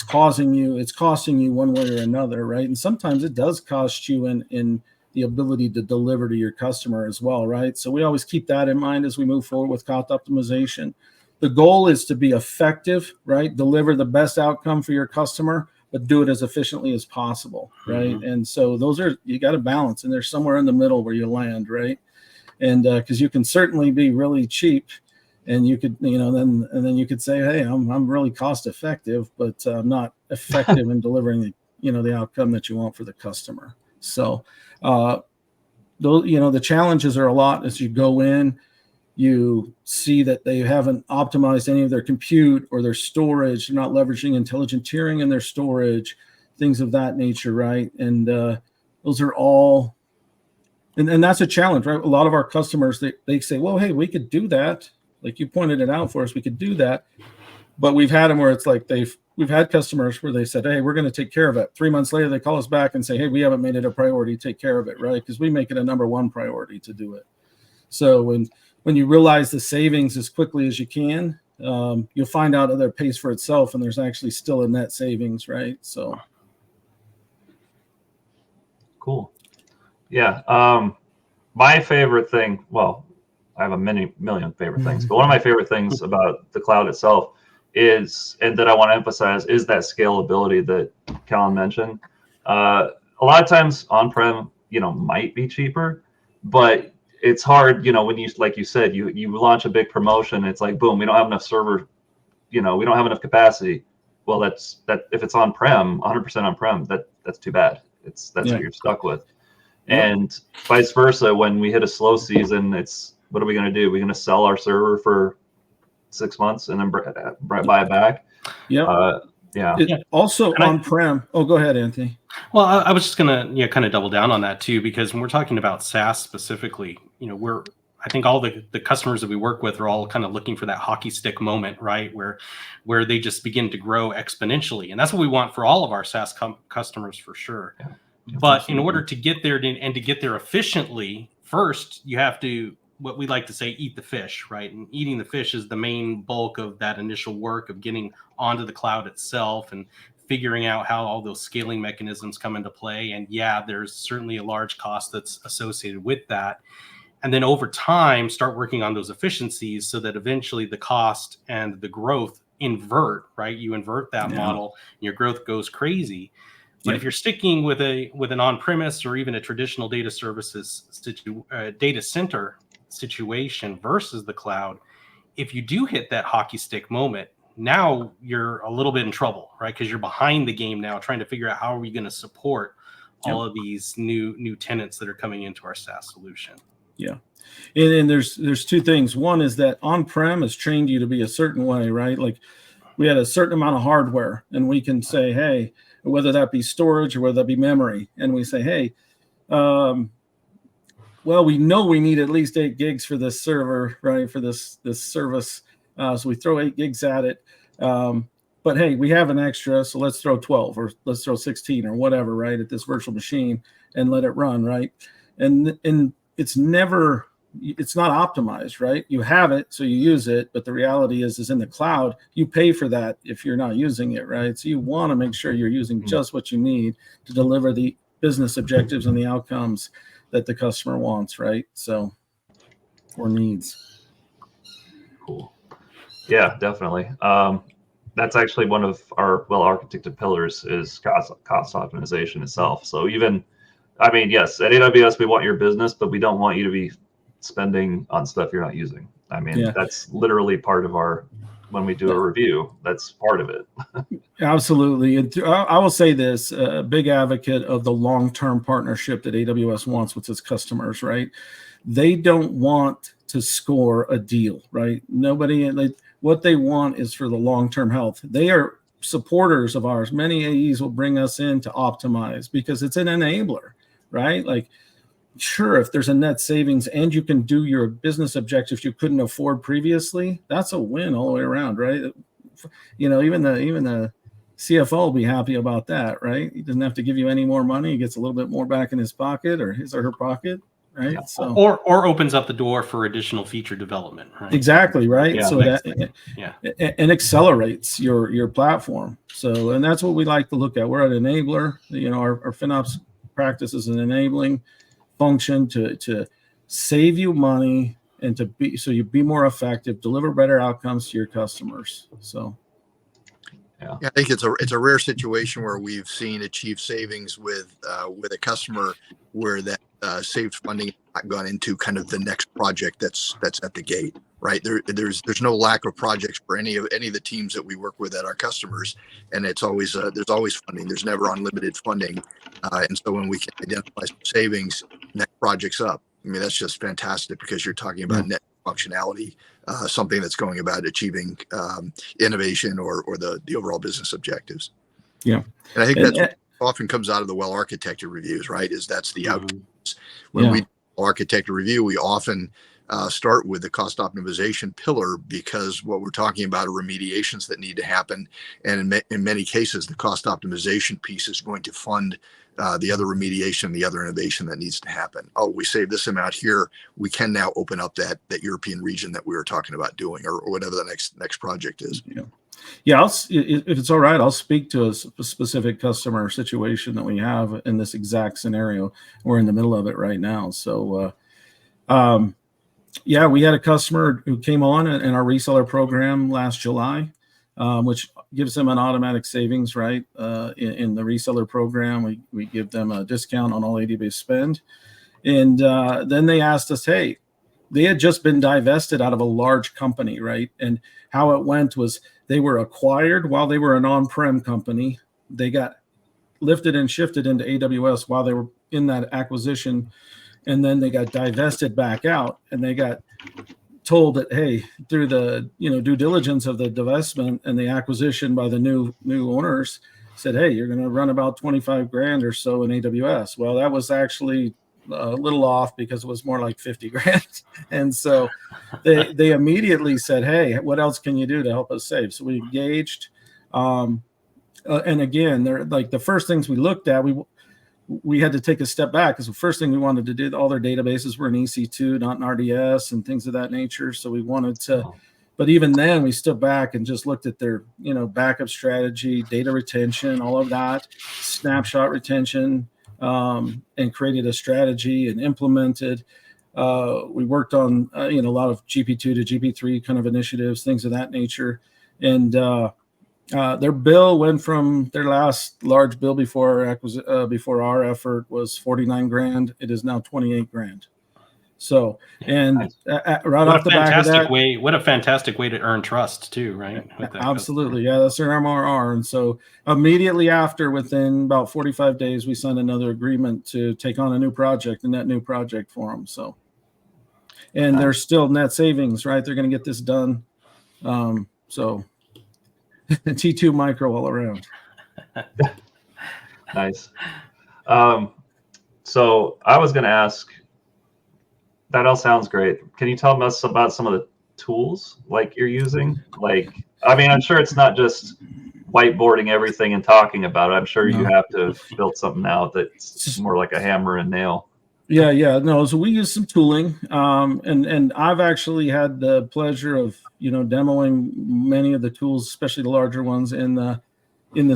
costing you one way or another, right? And sometimes it does cost you in the ability to deliver to your customer as well, right? So we always keep that in mind as we move forward with cost optimization. The goal is to be effective, right? Deliver the best outcome for your customer, but do it as efficiently as possible, right? Mm-hmm. And so you got to balance, and there's somewhere in the middle where you land, right? And because you can certainly be really cheap, and you could, then you could say, hey, I'm really cost effective, but I'm not effective in delivering the outcome that you want for the customer. So, the challenges are a lot as you go in. You see that they haven't optimized any of their compute or their storage. They're not leveraging intelligent tiering in their storage, things of that nature, right? And those are all, and that's a challenge, right? A lot of our customers, they say, well, hey, we could do that. Like you pointed it out for us, we could do that. But we've had them where it's like we've had customers where they said, hey, we're going to take care of it. 3 months later, they call us back and say, hey, we haven't made it a priority to take care of it, right? Because we make it a number one priority to do it. So when you realize the savings as quickly as you can, you'll find out that it pays for itself, and there's actually still a net savings, right? So. Cool. Yeah. My favorite thing, well, I have a million favorite things, but one of my favorite things about the cloud itself is, and that I want to emphasize, is that scalability that Callin mentioned. A lot of times on-prem, might be cheaper, but it's hard, when you, like you said, you launch a big promotion, it's like, boom, we don't have enough server, we don't have enough capacity. Well, that if it's on-prem, 100% on-prem, that's too bad. That's what you're stuck with. Yep. And vice versa, when we hit a slow season, it's, what are we going to do? We're going to sell our server for 6 months and then buy it back. Yeah. Also on-prem. Oh, go ahead, Anthony. Well, I was just going to kind of double down on that too, because when we're talking about SaaS specifically, I think all the customers that we work with are all kind of looking for that hockey stick moment, right? Where they just begin to grow exponentially. And that's what we want for all of our SaaS customers for sure. Yeah. But in order to get there and to get there efficiently, first, you have to, what we like to say, eat the fish, right? And eating the fish is the main bulk of that initial work of getting onto the cloud itself and figuring out how all those scaling mechanisms come into play. And yeah, there's certainly a large cost that's associated with that. And then over time, start working on those efficiencies so that eventually the cost and the growth invert, right? You invert that model, and your growth goes crazy. But if you're sticking with an on-premise or even a traditional data services data center situation versus the cloud, if you do hit that hockey stick moment, now you're a little bit in trouble, right? Because you're behind the game now, trying to figure out how are we going to support all of these new tenants that are coming into our SaaS solution. Yeah. And there's two things. One is that on-prem has trained you to be a certain way, right? Like we had a certain amount of hardware, and we can say, hey, whether that be storage or whether that be memory, and we say, hey, well, we know we need at least 8 gigs for this server, right? For this service. So we throw 8 gigs at it. But hey, we have an extra, so let's throw 12 or let's throw 16 or whatever, right? At this virtual machine and let it run, right? And it's not optimized, right? You have it, so you use it, but the reality is in the cloud, you pay for that if you're not using it, right? So you want to make sure you're using just what you need to deliver the business objectives and the outcomes that the customer wants, right? So, or needs. Cool. Yeah, definitely. That's actually one of our well-architected pillars is cost optimization itself. So even, I mean, yes, at AWS, we want your business, but we don't want you to be spending on stuff you're not using. I mean, that's literally part of our, when we do a review, that's part of it. Absolutely. And I will say this, a big advocate of the long-term partnership that AWS wants with its customers, right? They don't want to score a deal, right? What they want is for the long-term health. They are supporters of ours. Many AEs will bring us in to optimize because it's an enabler, right? Like, sure, if there's a net savings and you can do your business objectives you couldn't afford previously, that's a win all the way around, right? You know, even the CFO will be happy about that, right? He doesn't have to give you any more money. He gets a little bit more back in his pocket or his or her pocket, right? Yeah. So or opens up the door for additional feature development, right? Exactly, right? Yeah, So and accelerates your platform. So, and that's what we like to look at. We're an enabler. You know, our FinOps practice is an enabling function to save you money and so you be more effective, deliver better outcomes to your customers. So yeah, I think it's a rare situation where we've seen achieved savings with a customer where that saved funding has not gone into kind of the next project that's at the gate, right? There's no lack of projects for any of the teams that we work with at our customers, and it's always there's always funding. There's never unlimited funding, and so when we can identify some savings, next project's up. I mean, that's just fantastic because you're talking about net functionality, something that's going about achieving innovation or the overall business objectives. Yeah, and I think that's what often comes out of the well-architected reviews, right? Is that's the outcomes. When we architect a review, we often start with the cost optimization pillar because what we're talking about are remediations that need to happen, and in many cases, the cost optimization piece is going to fund the other remediation, the other innovation that needs to happen. Oh, we saved this amount here. We can now open up that European region that we were talking about doing, or whatever the next project is. Yeah. If it's all right, I'll speak to a specific customer situation that we have in this exact scenario. We're in the middle of it right now. So, we had a customer who came on in our reseller program last July, which gives them an automatic savings, right? In the reseller program, we give them a discount on all AWS spend. And then they asked us, hey, they had just been divested out of a large company, right? And how it went was they were acquired while they were an on-prem company. They got lifted and shifted into AWS while they were in that acquisition. And then they got divested back out, and they got told that, hey, through the due diligence of the divestment and the acquisition by the new owners, said, hey, you're going to run about 25 grand or so in AWS. Well, that was actually a little off because it was more like 50 grand. And so they immediately said, hey, what else can you do to help us save? So we engaged. And again, they're like the first things we looked at, we had to take a step back because the first thing we wanted to do, all their databases were in EC2, not in RDS and things of that nature. So we wanted to, but even then we stood back and just looked at their, backup strategy, data retention, all of that, snapshot retention, and created a strategy and implemented. We worked on, a lot of GP2 to GP3 kind of initiatives, things of that nature. And their bill went from their last large bill before our effort was 49 grand. It is now 28 grand. So, and right What off a the back of that, what a fantastic way to earn trust too, right? With that absolutely. Yeah, that's their MRR. And so immediately after, within about 45 days, we signed another agreement to take on a new project, a net new project for them. So, and there's still net savings, right? They're going to get this done. So T2 micro all around. Nice. So I was going to ask, that all sounds great. Can you tell us about some of the tools like you're using? Like, I mean, I'm sure it's not just whiteboarding everything and talking about it. I'm sure you have to have built something out that's more like a hammer and nail. Yeah. No, so we use some tooling. And I've actually had the pleasure of, demoing many of the tools, especially the larger ones in the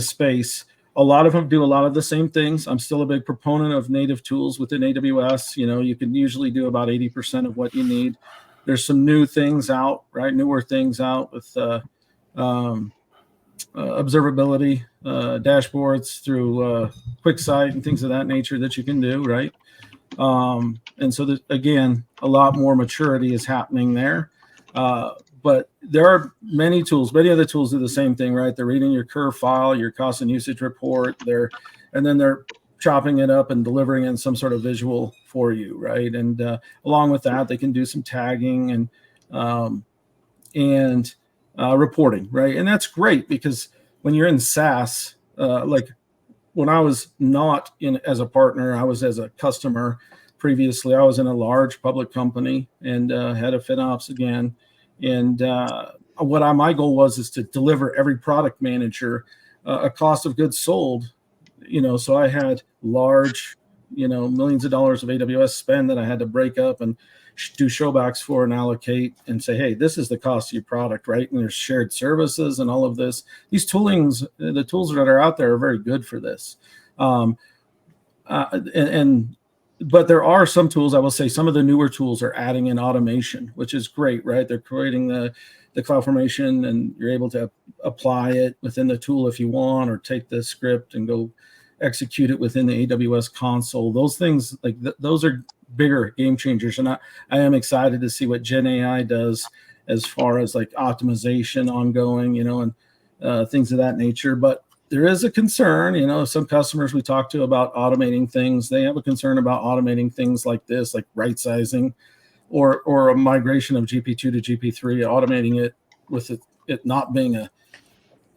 space. A lot of them do a lot of the same things. I'm still a big proponent of native tools within AWS. You can usually do about 80% of what you need. There's some new things out, right? Newer things out with observability, dashboards through QuickSight and things of that nature that you can do, right? And so, again, a lot more maturity is happening there. But there are many tools. Many of the tools do the same thing, right? They're reading your curve file, your cost and usage report, and then they're chopping it up and delivering in some sort of visual for you, right? And along with that, they can do some tagging and reporting, right? And that's great because when you're in SaaS, like when I was not in as a partner, I was as a customer. Previously, I was in a large public company and head of FinOps again. And my goal was to deliver every product manager a cost of goods sold. So I had large, millions of dollars of AWS spend that I had to break up and do showbacks for and allocate and say, hey, this is the cost of your product, right? And there's shared services and all of this. These toolings, the tools that are out there are very good for this. But there are some tools, I will say, some of the newer tools are adding in automation, which is great, right? They're creating the CloudFormation, and you're able to apply it within the tool if you want, or take the script and go execute it within the AWS console. Those things, like those are bigger game changers. And I am excited to see what Gen AI does as far as like optimization ongoing, and things of that nature. But there is a concern, some customers we talk to about automating things. They have a concern about automating things like this, like right sizing or a migration of GP2 to GP3, automating it with it not being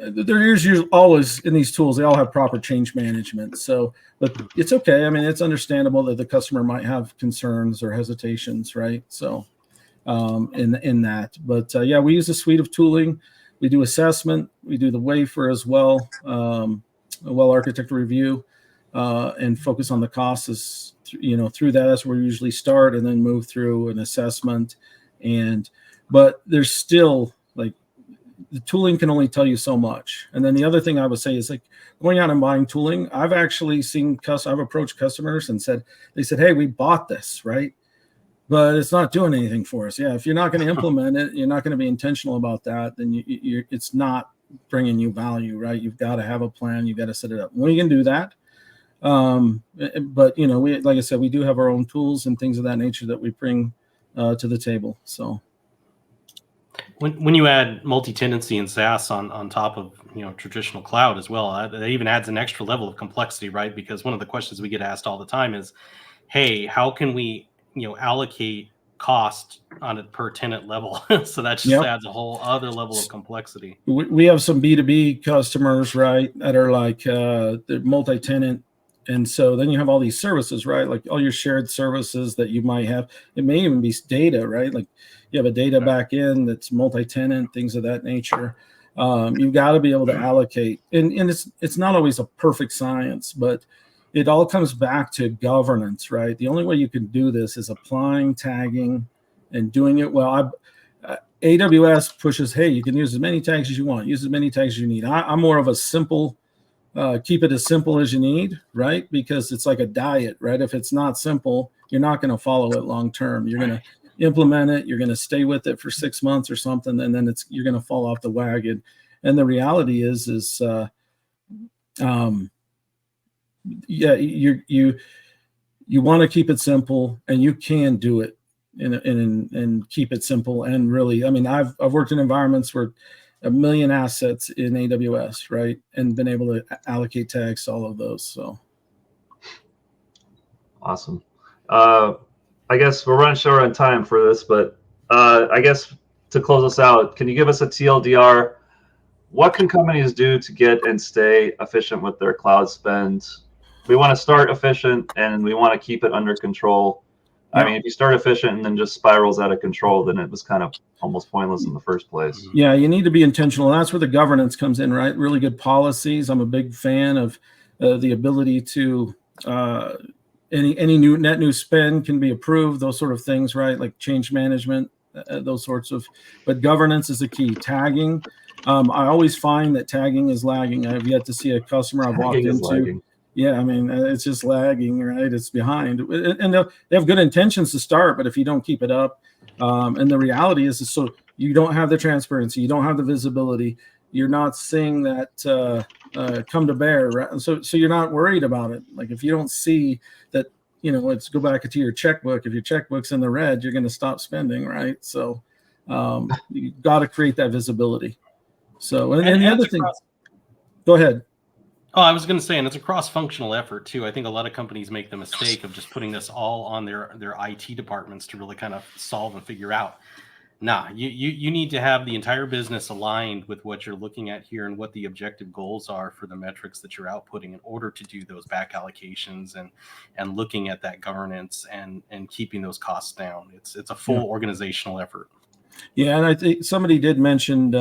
there is usually always in these tools, they all have proper change management. So, but it's okay. I mean, it's understandable that the customer might have concerns or hesitations, right? So in that, but yeah, we use a suite of tooling. We do assessment. We do the wafer as well, a well-architected review, and focus on the costs. Through that, that's where we usually start, and then move through an assessment. But there's still like the tooling can only tell you so much. And then the other thing I would say is like going out and buying tooling. I've actually seen I've approached customers and they said, hey, we bought this, right? But it's not doing anything for us. Yeah, if you're not going to implement it, you're not going to be intentional about that, then it's not bringing you value, right? You've got to have a plan. You've got to set it up. We can do that. But, we, like I said, we do have our own tools and things of that nature that we bring to the table. So when you add multi-tenancy and SaaS on top of, traditional cloud as well, that even adds an extra level of complexity, right? Because one of the questions we get asked all the time is, hey, how can we allocate cost on a per tenant level? So that just adds a whole other level of complexity. We have some B2B customers, right, that are like they're multi-tenant. And so then you have all these services, right? Like all your shared services that you might have. It may even be data, right? Like you have a data back end that's multi-tenant, things of that nature. You've got to be able to allocate. And it's not always a perfect science, but it all comes back to governance, right? The only way you can do this is applying tagging and doing it well. AWS pushes, hey, you can use as many tags as you want, use as many tags as you need. I'm more of a simple, keep it as simple as you need, right? Because it's like a diet, right? If it's not simple, you're not going to follow it long term. You're going to implement it, you're going to stay with it for 6 months or something, and then you're going to fall off the wagon. And the reality is yeah, you want to keep it simple, and you can do it and keep it simple. And really, I mean, I've worked in environments where 1 million assets in AWS, right, and been able to allocate tags to all of those. So awesome. I guess we're running short on time for this, but I guess to close us out, can you give us a TLDR? What can companies do to get and stay efficient with their cloud spend? We want to start efficient and we want to keep it under control. I mean, if you start efficient and then just spirals out of control, then it was kind of almost pointless in the first place. Yeah, you need to be intentional. And that's where the governance comes in, right? Really good policies. I'm a big fan of the ability to any new spend can be approved, those sort of things, right? Like change management, those sorts of. But governance is the key. Tagging. I always find that tagging is lagging. I've yet to see a customer I've walked into. Lagging. Yeah, I mean, it's just lagging, right? It's behind. And they have good intentions to start, but if you don't keep it up, and the reality is so you don't have the transparency, you don't have the visibility, you're not seeing that come to bear, right? So you're not worried about it. Like if you don't see that, let's go back to your checkbook. If your checkbook's in the red, you're going to stop spending, right? So you got to create that visibility. So, and the other thing, go ahead. Oh, I was going to say, and it's a cross-functional effort too. I think a lot of companies make the mistake of just putting this all on their IT departments to really kind of solve and figure out. Nah, you need to have the entire business aligned with what you're looking at here and what the objective goals are for the metrics that you're outputting in order to do those back allocations and looking at that governance and keeping those costs down. It's a full organizational effort. Yeah, and I think somebody did mention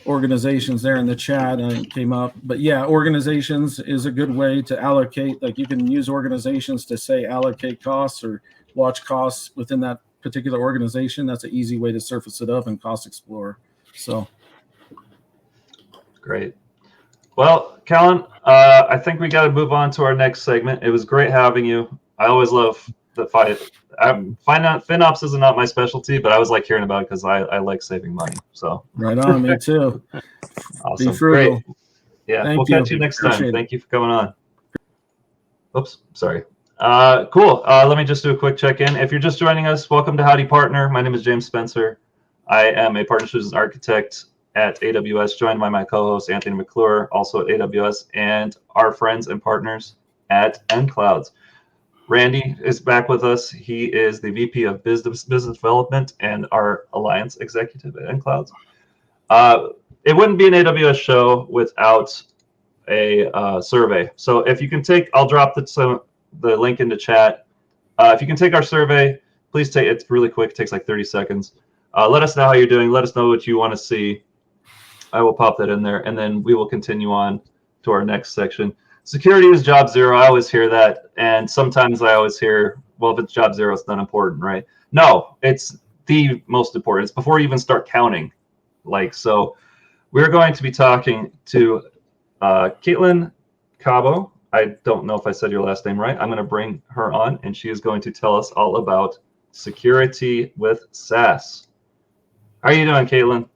organizations there in the chat and it came up, but yeah, organizations is a good way to allocate. Like you can use organizations to say allocate costs or watch costs within that particular organization. That's an easy way to surface it up in Cost Explorer. So great. Well, Callin, I think we got to move on to our next segment. It was great having you. I always love the fight. FinOps is not my specialty, but I always like hearing about it because I like saving money. So right on, me too. Awesome. Be frugal. Great. Yeah, Thank we'll you. catch you next time. Appreciate it. Thank you for coming on. Oops, sorry. Cool. Let me just do a quick check-in. If you're just joining us, welcome to Howdy Partner. My name is James Spencer. I am a partner solutions architect at AWS, joined by my co-host Anthony McClure, also at AWS, and our friends and partners at nClouds. Randy is back with us. He is the VP of Business Development and our Alliance Executive at nClouds. It wouldn't be an AWS show without a survey. So if you can take, I'll drop the link into chat. If you can take our survey, please take it. It's really quick. It takes like 30 seconds. Let us know how you're doing. Let us know what you want to see. I will pop that in there, and then we will continue on to our next section. Security is job zero. I always hear that. And sometimes I always hear, well, if it's job zero, it's not important, right? No, it's the most important. It's before you even start counting. So we're going to be talking to Caitlin Kabo. I don't know if I said your last name right. I'm going to bring her on, and she is going to tell us all about security with SaaS. How are you doing, Caitlin?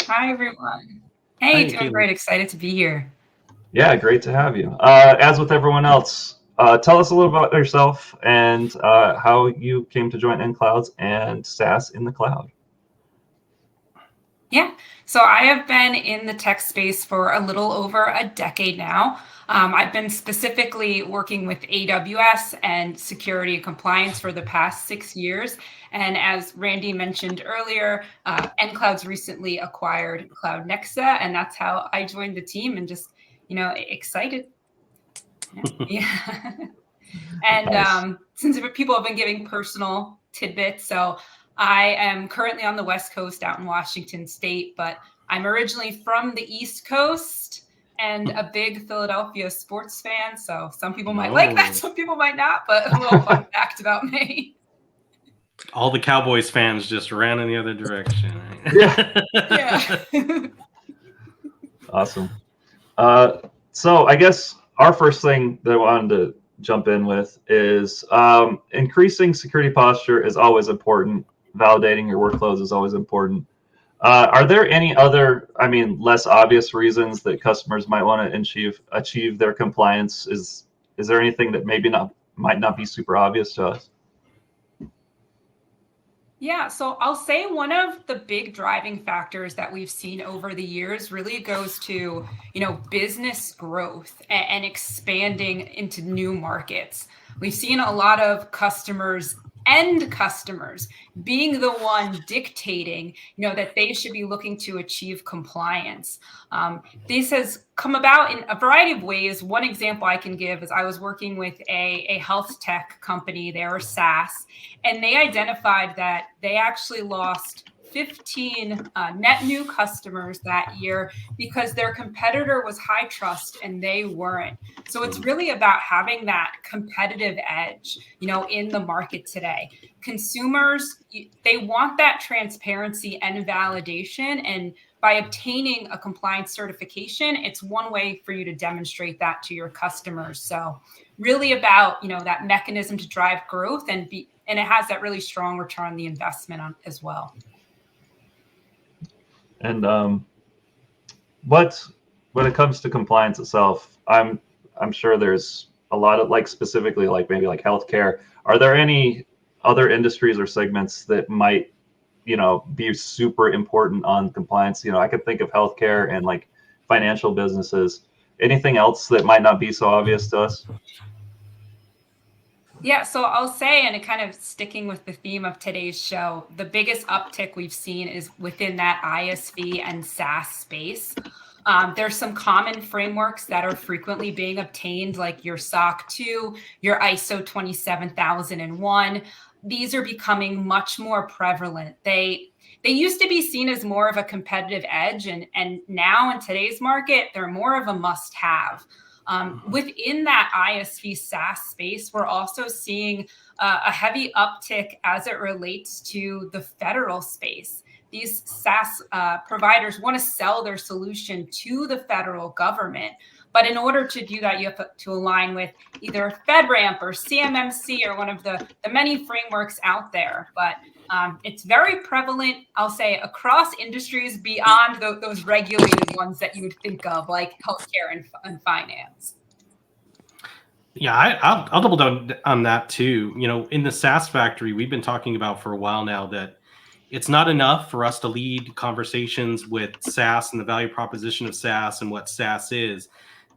Hi, everyone. Hey, Hi, doing Caitlin. great. Excited to be here. Yeah, great to have you. As with everyone else, tell us a little about yourself and how you came to join nClouds and SaaS in the cloud. Yeah, so I have been in the tech space for a little over a decade now. I've been specifically working with AWS and security and compliance for the past 6 years. And as Randy mentioned earlier, nClouds recently acquired Cloud Nexa, and that's how I joined the team and just, excited. Yeah. And Nice. Since people have been giving personal tidbits, so I am currently on the West Coast out in Washington State, but I'm originally from the East Coast and a big Philadelphia sports fan. So some people might like that, some people might not, but a little fun fact about me. All the Cowboys fans just ran in the other direction. Yeah. Yeah. Awesome. So I guess our first thing that I wanted to jump in with is increasing security posture is always important. Validating your workloads is always important. Are there any other, less obvious reasons that customers might want to achieve their compliance? Is there anything that might not be super obvious to us? Yeah, so I'll say one of the big driving factors that we've seen over the years really goes to, business growth and expanding into new markets. We've seen a lot of end customers being the one dictating, that they should be looking to achieve compliance. This has come about in a variety of ways. One example I can give is I was working with a health tech company. They were SaaS, and they identified that they actually lost 15 net new customers that year because their competitor was high trust and they weren't. So it's really about having that competitive edge, in the market today. Consumers, they want that transparency and validation. And by obtaining a compliance certification, it's one way for you to demonstrate that to your customers. So really about, that mechanism to drive growth and it has that really strong return on the investment as well. And when it comes to compliance itself, I'm sure there's a lot of specifically maybe healthcare. Are there any other industries or segments that might be super important on compliance? I could think of healthcare and financial businesses. Anything else that might not be so obvious to us? Yeah, so I'll say, and it kind of sticking with the theme of today's show, the biggest uptick we've seen is within that ISV and SaaS space. There's some common frameworks that are frequently being obtained, like your SOC 2, your ISO 27001. These are becoming much more prevalent. They used to be seen as more of a competitive edge, and now in today's market, they're more of a must-have. Within that ISV SaaS space, we're also seeing a heavy uptick as it relates to the federal space. These SaaS providers want to sell their solution to the federal government. But in order to do that, you have to align with either FedRAMP or CMMC or one of the many frameworks out there. But it's very prevalent, I'll say, across industries beyond those regulated ones that you would think of, like healthcare and finance. Yeah, I'll double down on that too. In the SaaS factory, we've been talking about for a while now that it's not enough for us to lead conversations with SaaS and the value proposition of SaaS and what SaaS is,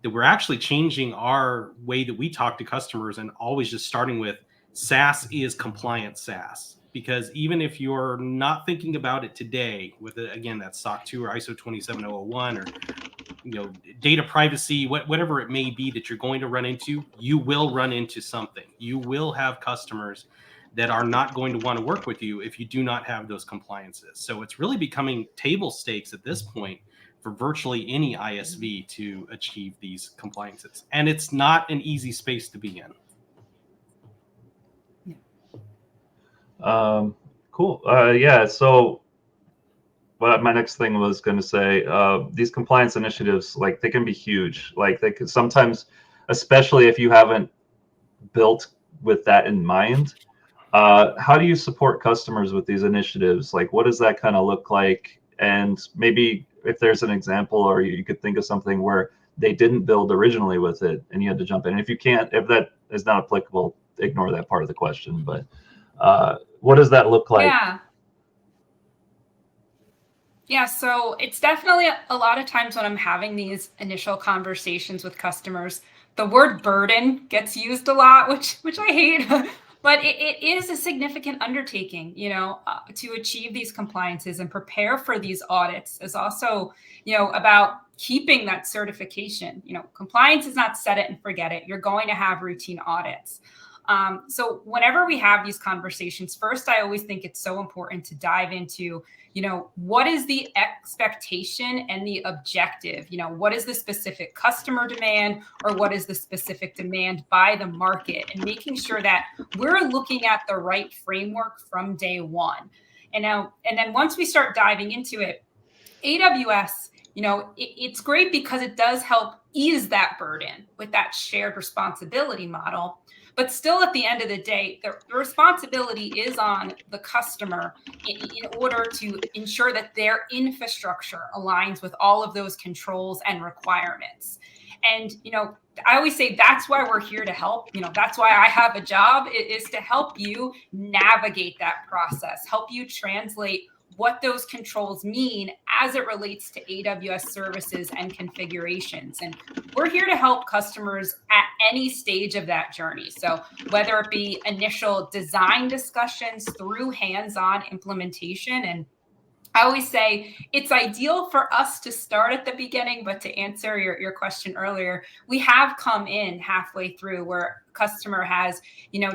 that we're actually changing our way that we talk to customers and always just starting with SaaS is compliant SaaS. Because even if you're not thinking about it today with, again, that SOC 2 or ISO 27001 or data privacy, whatever it may be that you're going to run into, you will run into something. You will have customers that are not going to want to work with you if you do not have those compliances. So it's really becoming table stakes at this point for virtually any ISV to achieve these compliances. And it's not an easy space to be in. Cool. Yeah. So, my next thing was going to say, these compliance initiatives, they can be huge. They could sometimes, especially if you haven't built with that in mind. How do you support customers with these initiatives? What does that kind of look like? And maybe if there's an example, or you could think of something where they didn't build originally with it and you had to jump in. And if you can't, if that is not applicable, ignore that part of the question. But what does that look like? Yeah, so it's definitely a lot of times when I'm having these initial conversations with customers, the word burden gets used a lot, which I hate, but it is a significant undertaking, to achieve these compliances and prepare for these audits is also, about keeping that certification. Compliance is not set it and forget it. You're going to have routine audits. So whenever we have these conversations, first, I always think it's so important to dive into, what is the expectation and the objective? What is the specific customer demand, or what is the specific demand by the market, and making sure that we're looking at the right framework from day one. And then once we start diving into it, AWS, it's great because it does help ease that burden with that shared responsibility model. But still, at the end of the day, the responsibility is on the customer in order to ensure that their infrastructure aligns with all of those controls and requirements. And, I always say that's why we're here to help. That's why I have a job, is to help you navigate that process, help you translate what those controls mean as it relates to AWS services and configurations. And we're here to help customers at any stage of that journey. So whether it be initial design discussions through hands-on implementation, and I always say it's ideal for us to start at the beginning, but to answer your question earlier, we have come in halfway through where a customer has,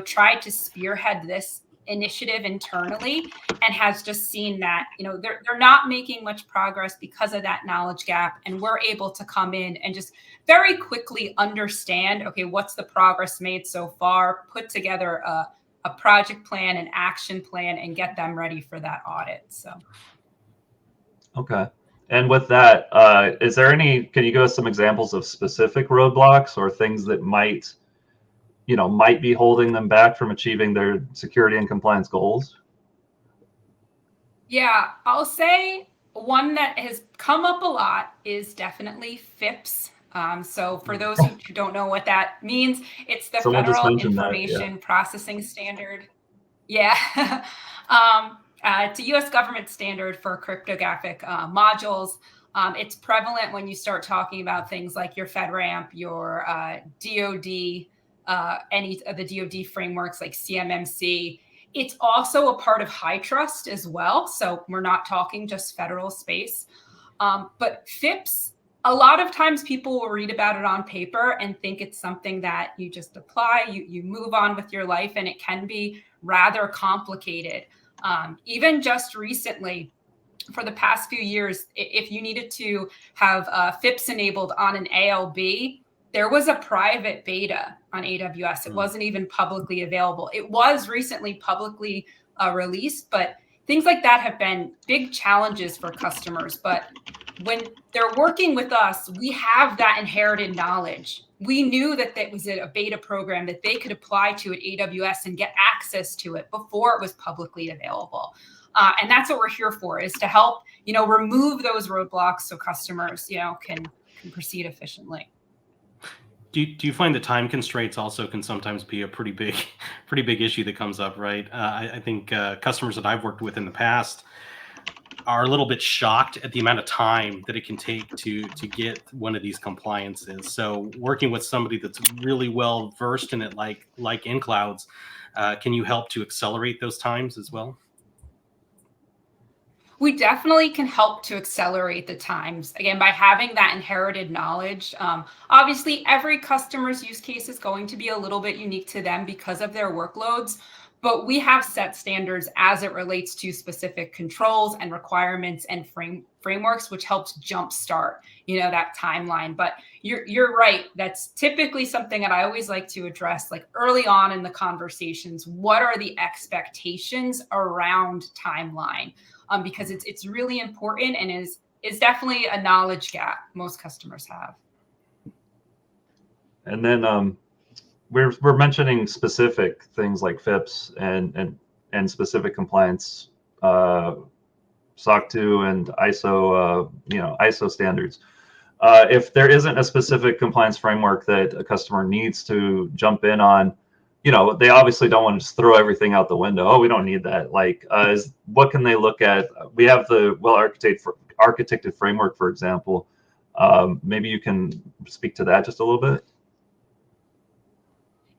tried to spearhead this initiative internally and has just seen that, they're not making much progress because of that knowledge gap. And we're able to come in and just very quickly understand, okay, what's the progress made so far, put together a project plan, an action plan, and get them ready for that audit. So. Okay. And with that, is there can you give us some examples of specific roadblocks or things that might be holding them back from achieving their security and compliance goals? Yeah, I'll say one that has come up a lot is definitely FIPS. So for those who don't know what that means, it's the Federal Information Processing Standard. Yeah. It's a U.S. government standard for cryptographic modules. It's prevalent when you start talking about things like your FedRAMP, your DoD, any of the DoD frameworks like CMMC. It's also a part of high trust as well. So we're not talking just federal space. But FIPS, a lot of times people will read about it on paper and think it's something that you just apply, you move on with your life, and it can be rather complicated. Even just recently, for the past few years, if you needed to have FIPS enabled on an ALB, there was a private beta on AWS. It wasn't even publicly available. It was recently publicly released, but things like that have been big challenges for customers. But when they're working with us, we have that inherited knowledge. We knew that that was a beta program that they could apply to at AWS and get access to it before it was publicly available. And that's what we're here for, is to help, remove those roadblocks so customers, can proceed efficiently. Do you find the time constraints also can sometimes be a pretty big issue that comes up, right? I think customers that I've worked with in the past are a little bit shocked at the amount of time that it can take to get one of these compliances. So working with somebody that's really well versed in it, like nClouds, can you help to accelerate those times as well? We definitely can help to accelerate the times, again, by having that inherited knowledge. Obviously, every customer's use case is going to be a little bit unique to them because of their workloads, but we have set standards as it relates to specific controls and requirements and frameworks, which helps jumpstart, that timeline. But you're right. That's typically something that I always like to address, like early on in the conversations. What are the expectations around timeline? Because it's really important and is definitely a knowledge gap most customers have. And then we're mentioning specific things like FIPS and specific compliance, SOC 2 and ISO ISO standards. If there isn't a specific compliance framework that a customer needs to jump in on, they obviously don't want to just throw everything out the window. Oh, we don't need that. What can they look at? We have the architected framework, for example. Maybe you can speak to that just a little bit.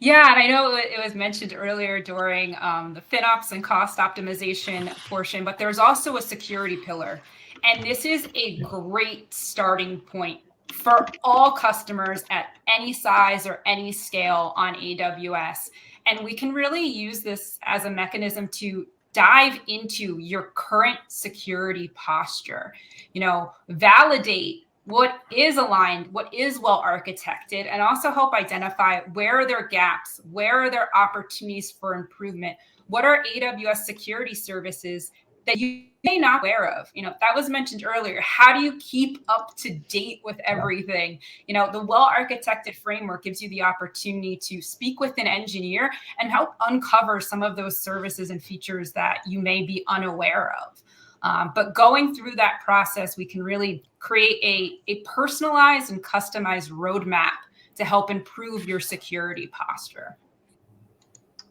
Yeah, and I know it was mentioned earlier during the FinOps and cost optimization portion, but there's also a security pillar. And this is a great starting point for all customers at any size or any scale on AWS. And we can really use this as a mechanism to dive into your current security posture, validate what is aligned, what is well architected, and also help identify where are there gaps, where are there opportunities for improvement, what are AWS security services that you may not be aware of. That was mentioned earlier. How do you keep up to date with everything? The well-architected framework gives you the opportunity to speak with an engineer and help uncover some of those services and features that you may be unaware of. But going through that process, we can really create a personalized and customized roadmap to help improve your security posture.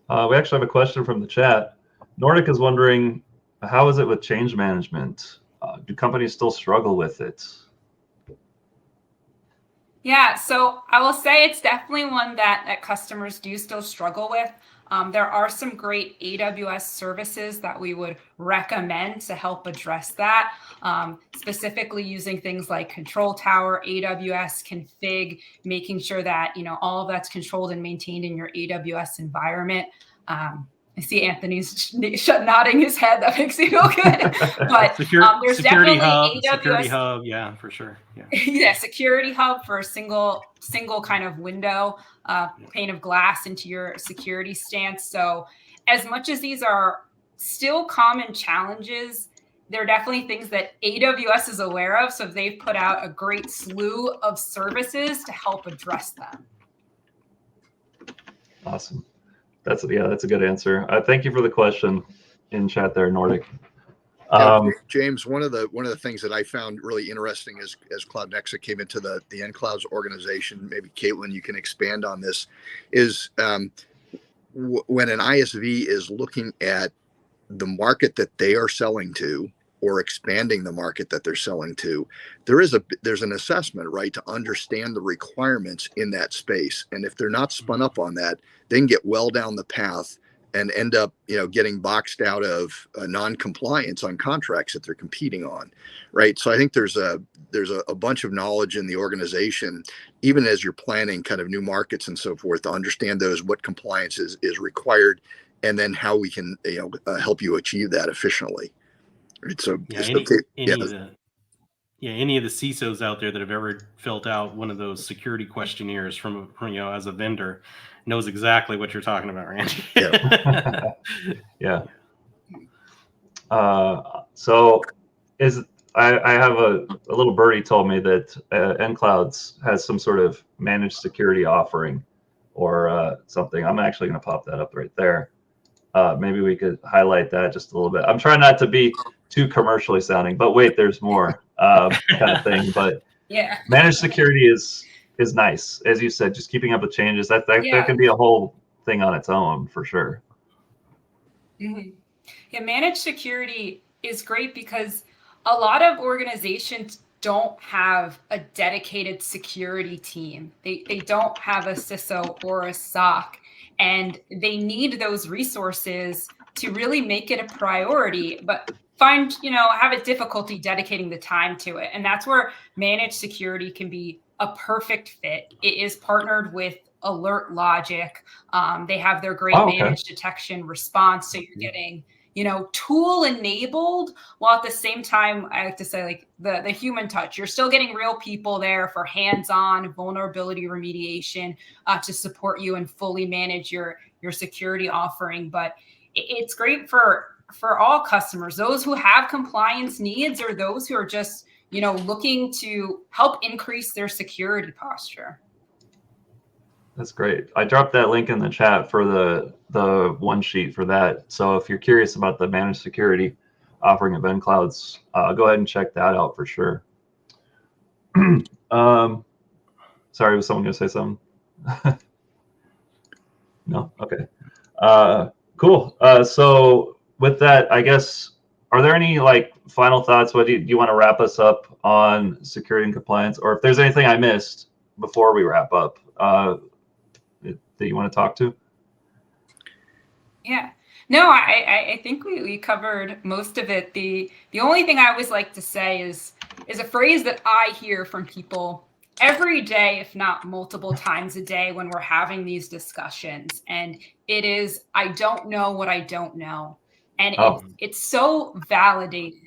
We actually have a question from the chat. Nordic is wondering, how is it with change management? Do companies still struggle with it? Yeah, so I will say it's definitely one that customers do still struggle with. There are some great AWS services that we would recommend to help address that, specifically using things like Control Tower, AWS Config, making sure that all of that's controlled and maintained in your AWS environment. I see Anthony's nodding his head. That makes me feel good. But there's security definitely hub, AWS. Security hub, yeah, for sure. Yeah, yeah, Security Hub for a single kind of window, pane of glass into your security stance. So as much as these are still common challenges, they're definitely things that AWS is aware of. So they've put out a great slew of services to help address them. Awesome. That's a good answer. Thank you for the question in chat there, Nordic. James, one of the things that I found really interesting as Cloud Nexa came into the nClouds organization, maybe Caitlin, you can expand on this, is when an ISV is looking at the market that they are selling to or expanding the market that they're selling to, there's an assessment, right, to understand the requirements in that space. And if they're not spun up on that, they can get well down the path and end up, getting boxed out of non-compliance on contracts that they're competing on, right? So I think there's a bunch of knowledge in the organization, even as you're planning kind of new markets and so forth, to understand what compliance is required, and then how we can help you achieve that efficiently. Right? So any of the CISOs out there that have ever filled out one of those security questionnaires from as a vendor knows exactly what you're talking about, Randy. Yeah. So I have a little birdie told me that nClouds has some sort of managed security offering or something. I'm actually going to pop that up right there. Maybe we could highlight that just a little bit. I'm trying not to be too commercially sounding, but wait, there's more kind of thing. But yeah, managed security is nice, as you said. Just keeping up with changes that can be a whole thing on its own for sure. Mm-hmm. Yeah, managed security is great because a lot of organizations don't have a dedicated security team. They don't have a CISO or a SOC, and they need those resources to really make it a priority, but have a difficulty dedicating the time to it. And that's where managed security can be a perfect fit. It is partnered with Alert Logic. They have their great managed detection response. So you're getting, tool enabled, while at the same time, I like to say, like the human touch. You're still getting real people there for hands-on vulnerability remediation to support you and fully manage your security offering. But it's great for all customers, those who have compliance needs or those who are just, looking to help increase their security posture. That's great. I dropped that link in the chat for the one sheet for that. So if you're curious about the managed security offering of nClouds, go ahead and check that out for sure. Sorry, was someone going to say something? No? Okay. Cool. So with that, I guess, are there any final thoughts? What do you want to wrap us up on security and compliance? Or if there's anything I missed before we wrap up, that you want to talk to? Yeah, no, I think we covered most of it. The only thing I always like to say is a phrase that I hear from people every day, if not multiple times a day, when we're having these discussions. And it is, I don't know what I don't know. And it's so validated,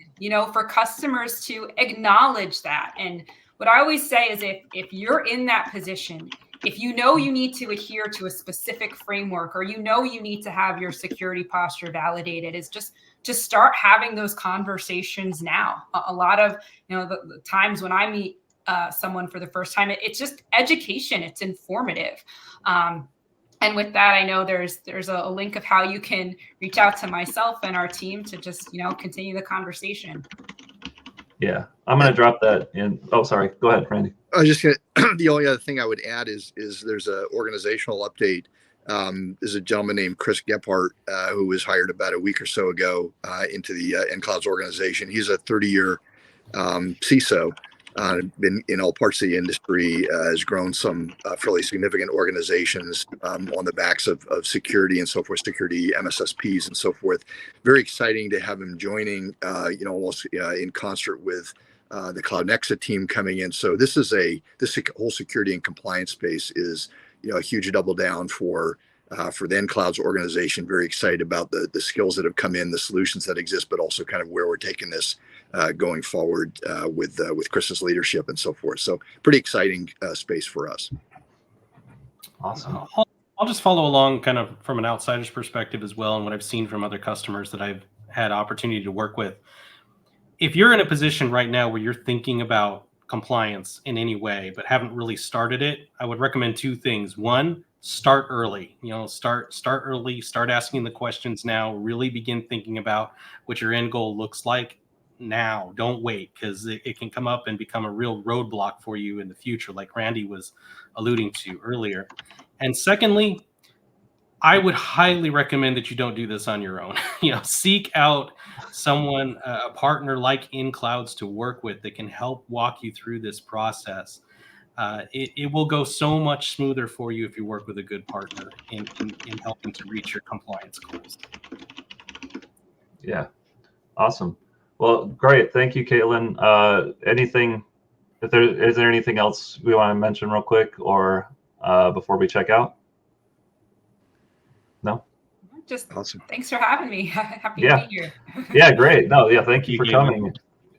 for customers to acknowledge that. And what I always say is if you're in that position, if you need to adhere to a specific framework, or you need to have your security posture validated, is just to start having those conversations now. A lot of the times when I meet someone for the first time, it's just education. It's informative. And with that, I know there's a link of how you can reach out to myself and our team to just, continue the conversation. Yeah, I'm going to drop that in. Oh, sorry. Go ahead, Randy. I was just gonna, the only other thing I would add is there's a organizational update. There's a gentleman named Chris Gephardt who was hired about a week or so ago into the nClouds organization. He's a 30-year CISO, been in all parts of the industry, has grown some fairly significant organizations on the backs of security and so forth, security MSSPs and so forth. Very exciting to have him joining, almost in concert with the Cloud Nexa team coming in. So this whole security and compliance space is, a huge double down for the nClouds organization. Very excited about the skills that have come in, the solutions that exist, but also kind of where we're taking this going forward with Chris's leadership and so forth. So pretty exciting space for us. Awesome. I'll just follow along kind of from an outsider's perspective as well, and what I've seen from other customers that I've had opportunity to work with. If you're in a position right now where you're thinking about compliance in any way, but haven't really started it, I would recommend two things. One, start early. Start early, start asking the questions now, really begin thinking about what your end goal looks like now. Don't wait, because it can come up and become a real roadblock for you in the future, like Randy was alluding to earlier. And secondly, I would highly recommend that you don't do this on your own. Seek out someone, a partner like nClouds to work with that can help walk you through this process. It will go so much smoother for you if you work with a good partner in helping to reach your compliance goals. Yeah, awesome. Well, great. Thank you, Caitlin. Is there anything else we want to mention real quick, or before we check out? No? Just awesome. Thanks for having me. Happy to be here. Yeah, great. No, yeah, thank you for coming.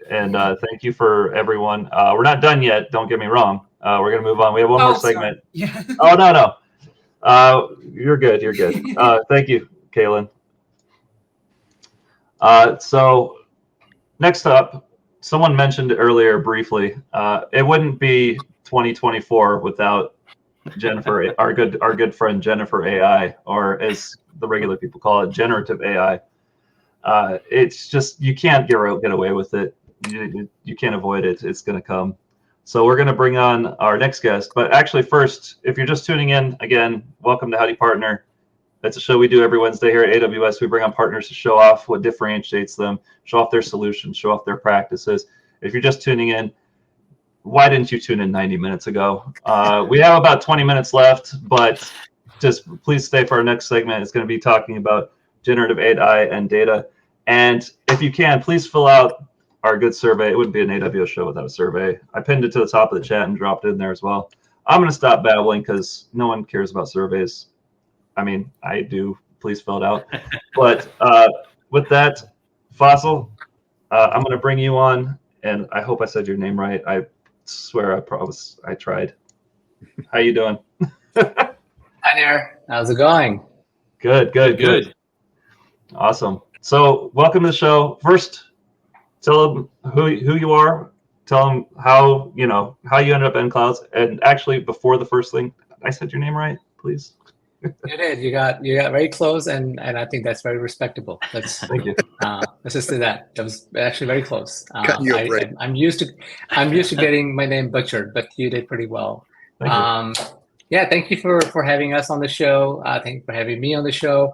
And thank you for everyone. We're not done yet. Don't get me wrong. We're going to move on. We have one more segment. Yeah. Oh, no. You're good. You're good. Thank you, Caitlin. So next up, someone mentioned earlier briefly, it wouldn't be 2024 without Jennifer, our good friend Jennifer AI, or as the regular people call it, generative AI. It's just, you can't get away with it. You can't avoid it. It's going to come. So we're going to bring on our next guest. But actually, first, if you're just tuning in, again, welcome to Howdy Partner. That's a show we do every Wednesday here at AWS. We bring on partners to show off what differentiates them, show off their solutions, show off their practices. If you're just tuning in, why didn't you tune in 90 minutes ago? We have about 20 minutes left, but just please stay for our next segment. It's going to be talking about generative AI and data. And if you can, please fill out our good survey. It wouldn't be an AWS show without a survey. I pinned it to the top of the chat and dropped it in there as well. I'm going to stop babbling because no one cares about surveys. I mean, I do. Please fill it out. But with that, Faisal, I'm going to bring you on, and I hope I said your name right. I swear I promise I tried. How you doing? Hi there. How's it going? Good. Awesome. So welcome to the show. First, tell them who you are. Tell them how you ended up in nClouds. And actually, before the first thing, I said your name right, please. You did. You got very close, and I think that's very respectable. Thank you. Let's just do that. That was actually very close. I'm used to getting my name butchered, but you did pretty well. Thank you. Yeah, thank you for having us on the show. Thank you for having me on the show.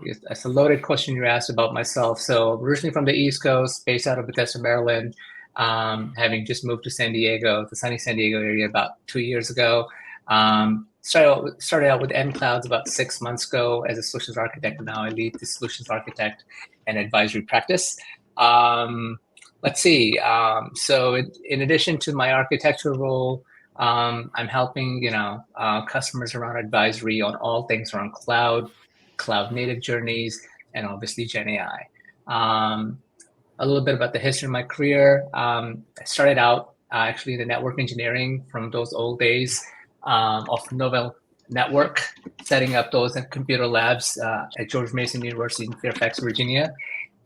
It's a loaded question you asked about myself. So originally from the East Coast, based out of Bethesda, Maryland, having just moved to San Diego, the sunny San Diego area about 2 years ago. Started out with nClouds about 6 months ago as a solutions architect, and now I lead the solutions architect and advisory practice. Let's see. So in addition to my architecture role, I'm helping customers around advisory on all things around cloud native journeys, and obviously Gen AI. A little bit about the history of my career. I started out actually in the network engineering from those old days. Of Newell network, setting up those computer labs at George Mason University in Fairfax, Virginia,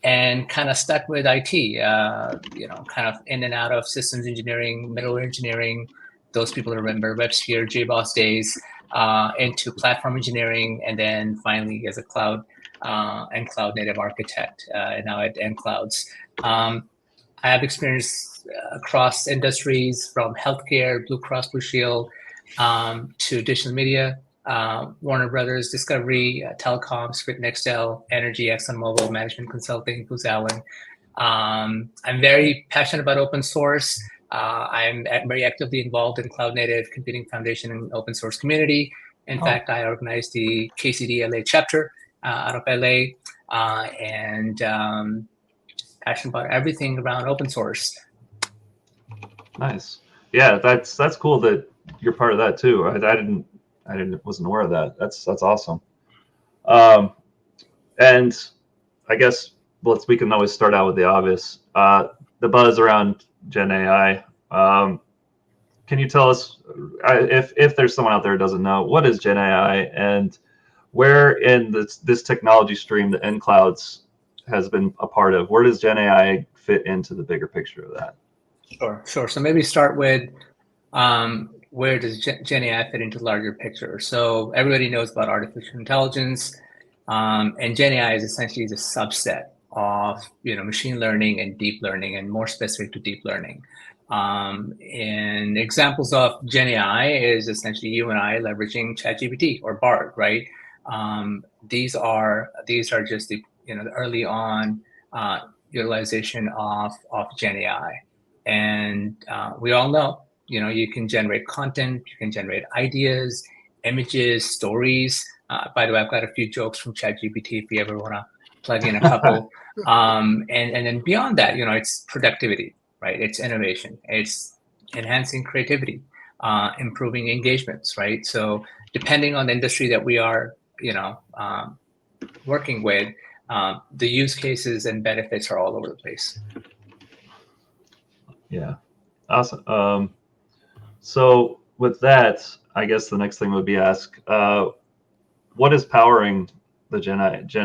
and kind of stuck with IT, kind of in and out of systems engineering, middleware engineering, those people remember WebSphere, JBoss days, into platform engineering, and then finally as a cloud and cloud native architect, and now at nClouds. I have experience across industries from healthcare, Blue Cross Blue Shield, to digital media, Warner Brothers, Discovery, telecom, Sprint, Nextel, Energy, ExxonMobil, management consulting, Booz Allen. I'm very passionate about open source. I'm very actively involved in Cloud Native Computing Foundation and open source community. In fact, I organized the KCD LA chapter out of LA, and passionate about everything around open source. Nice. Yeah, that's cool that you're part of that too. Wasn't aware of that. That's awesome. And I guess we can always start out with the obvious. The buzz around Gen AI. Can you tell us if there's someone out there who doesn't know, what is Gen AI and where in this technology stream that nClouds has been a part of, where does Gen AI fit into the bigger picture of that? Sure. So maybe start with where does Gen AI fit into the larger picture? So everybody knows about artificial intelligence, and Gen AI is essentially the subset of machine learning and deep learning, and more specific to deep learning. And examples of Gen AI is essentially you and I leveraging ChatGPT or Bard, right? These are just the the early on utilization of Gen AI, and we all know you can generate content, you can generate ideas, images, stories. By the way, I've got a few jokes from ChatGPT if you ever want to plug in a couple. And then beyond that, it's productivity, right? It's innovation, it's enhancing creativity, improving engagements, right? So depending on the industry that we are, working with, the use cases and benefits are all over the place. Yeah, awesome. So with that, I guess the next thing would be ask, what is powering the Gen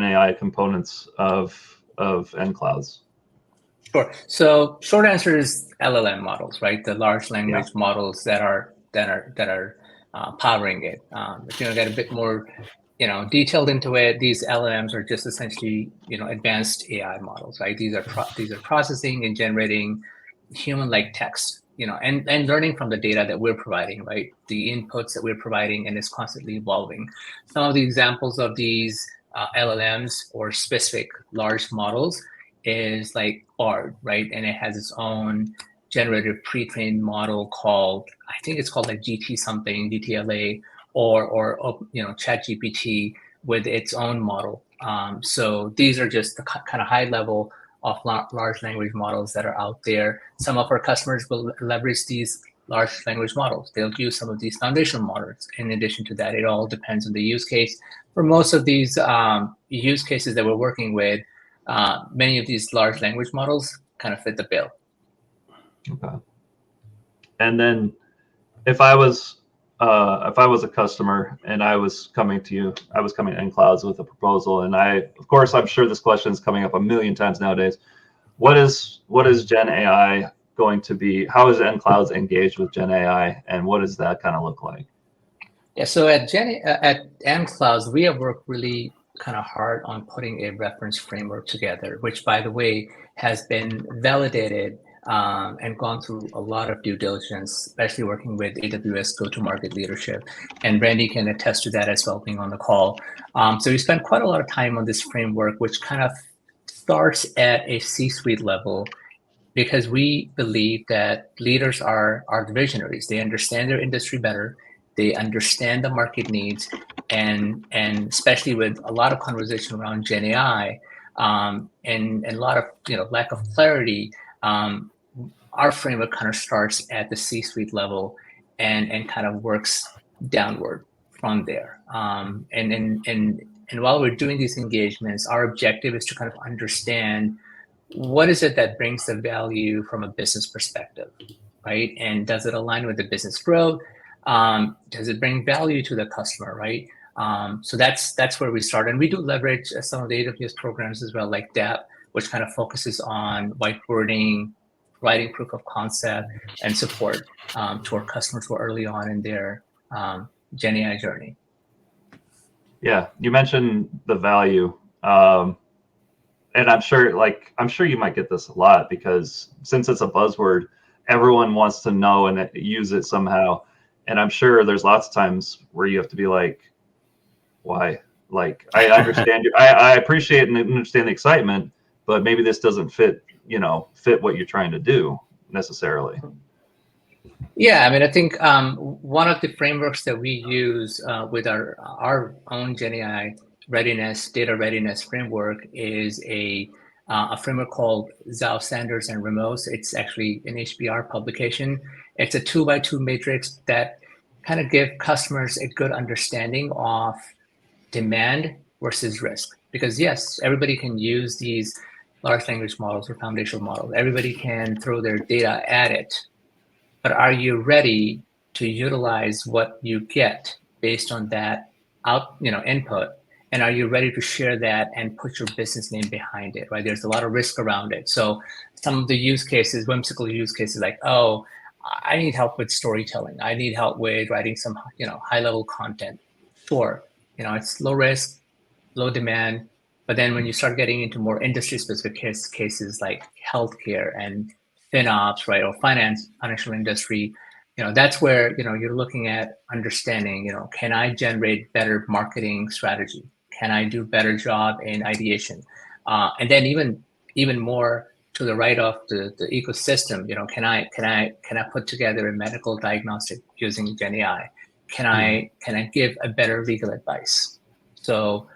AI components of nClouds? Sure. So short answer is LLM models, right? The large language models that are powering it. If you get a bit more detailed into it, these LLMs are just essentially advanced AI models, right? These are processing and generating human-like text, and learning from the data that we're providing, right? The inputs that we're providing, and it's constantly evolving. Some of the examples of these LLMs or specific large models is like Bard, right? And it has its own generative pre-trained model called, I think it's called like GT something, GTLA, or ChatGPT with its own model. So these are just the kind of high level of large language models that are out there. Some of our customers will leverage these large language models. They'll use some of these foundational models. In addition to that, it all depends on the use case. For most of these use cases that we're working with, many of these large language models kind of fit the bill. Okay. And then if I was a customer and I was coming to you, I was coming to nClouds with a proposal, and of course, I'm sure this question is coming up a million times nowadays. What is Gen AI going to be? How is nClouds engaged with Gen AI, and what does that kind of look like? Yeah, so at nClouds, we have worked really kind of hard on putting a reference framework together, which, by the way, has been validated and gone through a lot of due diligence, especially working with AWS go-to-market leadership. And Randy can attest to that as well, being on the call. So we spent quite a lot of time on this framework, which kind of starts at a C-suite level, because we believe that leaders are the visionaries. They understand their industry better. They understand the market needs, and especially with a lot of conversation around Gen AI and a lot of lack of clarity, our framework kind of starts at the C-suite level and kind of works downward from there. And while we're doing these engagements, our objective is to kind of understand what is it that brings the value from a business perspective, right? And does it align with the business growth? Does it bring value to the customer, right? So that's where we start. And we do leverage some of the AWS programs as well, like DAP, which kind of focuses on whiteboarding writing proof of concept and support to our customers who are early on in their Gen AI journey. Yeah, you mentioned the value, and I'm sure you might get this a lot because since it's a buzzword, everyone wants to know and use it somehow. And I'm sure there's lots of times where you have to be like, why? Like, I understand you. I appreciate and understand the excitement, but maybe this doesn't fit what you're trying to do necessarily. Yeah, I mean, I think one of the frameworks that we use with our own Gen AI data readiness framework is a framework called Zhao, Sanders, and Ramos. It's actually an HBR publication. It's a 2x2 matrix that kind of give customers a good understanding of demand versus risk. Because yes, everybody can use these large language models or foundational models. Everybody can throw their data at it. But are you ready to utilize what you get based on that input? And are you ready to share that and put your business name behind it, right? There's a lot of risk around it. So some of the use cases, whimsical use cases like, oh, I need help with storytelling. I need help with writing some, high-level content. Sure, it's low risk, low demand. But then when you start getting into more industry-specific cases like healthcare and FinOps, right, or financial industry, that's where you're looking at understanding. Can I generate better marketing strategy? Can I do better job in ideation? And then even more to the right of the ecosystem, can I put together a medical diagnostic using Gen AI? Can I give a better legal advice? So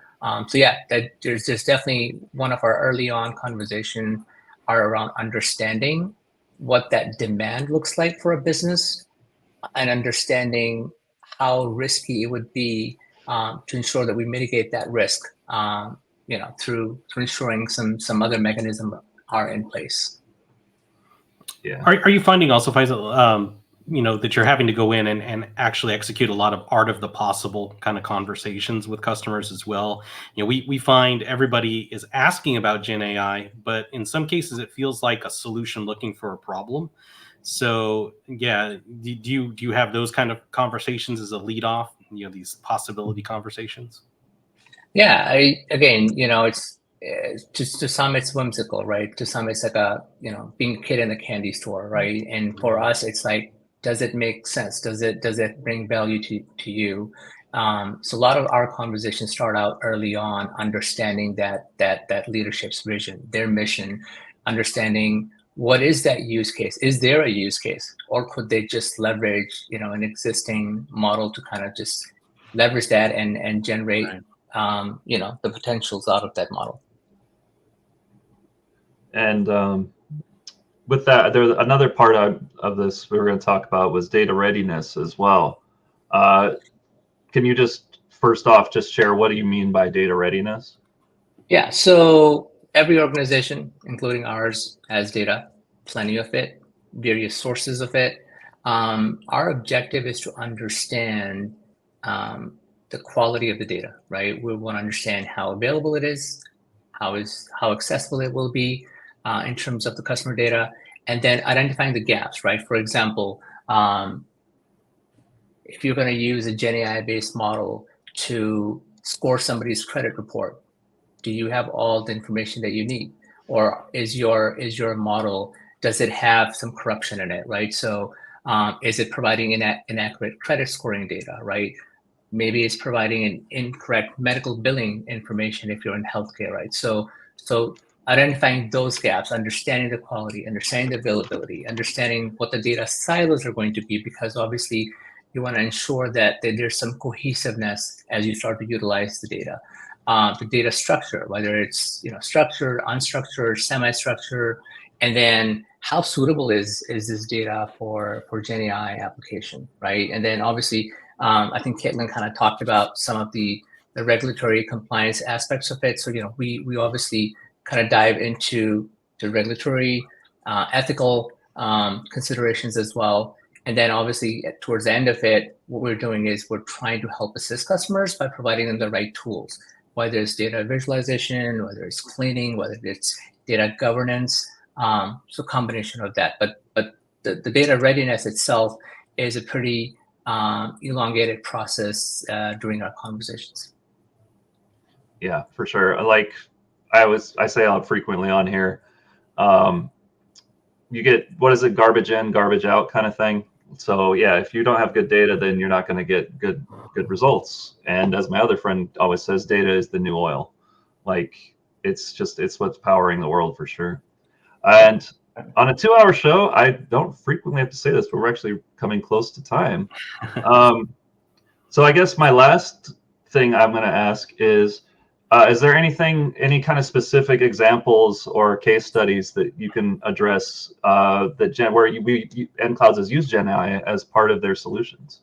yeah, there's definitely one of our early on conversation are around understanding what that demand looks like for a business and understanding how risky it would be to ensure that we mitigate that risk, through ensuring some other mechanisms are in place. Yeah. Are you finding also, Faisal, that you're having to go in and actually execute a lot of art of the possible kind of conversations with customers as well? We find everybody is asking about Gen AI, but in some cases it feels like a solution looking for a problem. So yeah, do you have those kind of conversations as a lead off, these possibility conversations? Yeah, it's to some it's whimsical, right? To some it's like being a kid in a candy store, right? And for us, it's like, does it make sense? Does it bring value to you? So a lot of our conversations start out early on, understanding that leadership's vision, their mission, understanding what is that use case? Is there a use case, or could they just leverage an existing model to kind of just leverage that and generate the potentials out of that model? And with that, there's another part of this we were going to talk about was data readiness as well. Can you just first off just share what do you mean by data readiness? Yeah, so every organization, including ours, has data, plenty of it, various sources of it. Our objective is to understand the quality of the data, right? We want to understand how available it is, how accessible it will be in terms of the customer data, and then identifying the gaps, right? For example, if you're going to use a Gen AI-based model to score somebody's credit report, do you have all the information that you need? Or is your model, does it have some corruption in it, right? So is it providing inaccurate credit scoring data, right? Maybe it's providing an incorrect medical billing information if you're in healthcare, right? So identifying those gaps, understanding the quality, understanding the availability, understanding what the data silos are going to be, because obviously you want to ensure that there's some cohesiveness as you start to utilize the data. The data structure, whether it's structured, unstructured, semi-structured, and then how suitable is this data for Gen AI application, right? And then obviously, I think Caitlin kind of talked about some of the regulatory compliance aspects of it. So we obviously kind of dive into the regulatory, ethical considerations as well. And then obviously towards the end of it, what we're doing is we're trying to help assist customers by providing them the right tools, whether it's data visualization, whether it's cleaning, whether it's data governance, So combination of that, but the data readiness itself is a pretty elongated process during our conversations. Yeah, for sure. Like I say out frequently on here, you get, what is it, garbage in, garbage out kind of thing. So yeah, if you don't have good data, then you're not going to get good results. And as my other friend always says, data is the new oil. Like it's what's powering the world for sure. And on a 2-hour show, I don't frequently have to say this, but we're actually coming close to time. So I guess my last thing I'm going to ask is there any kind of specific examples or case studies that you can address where nClouds has used Gen AI as part of their solutions?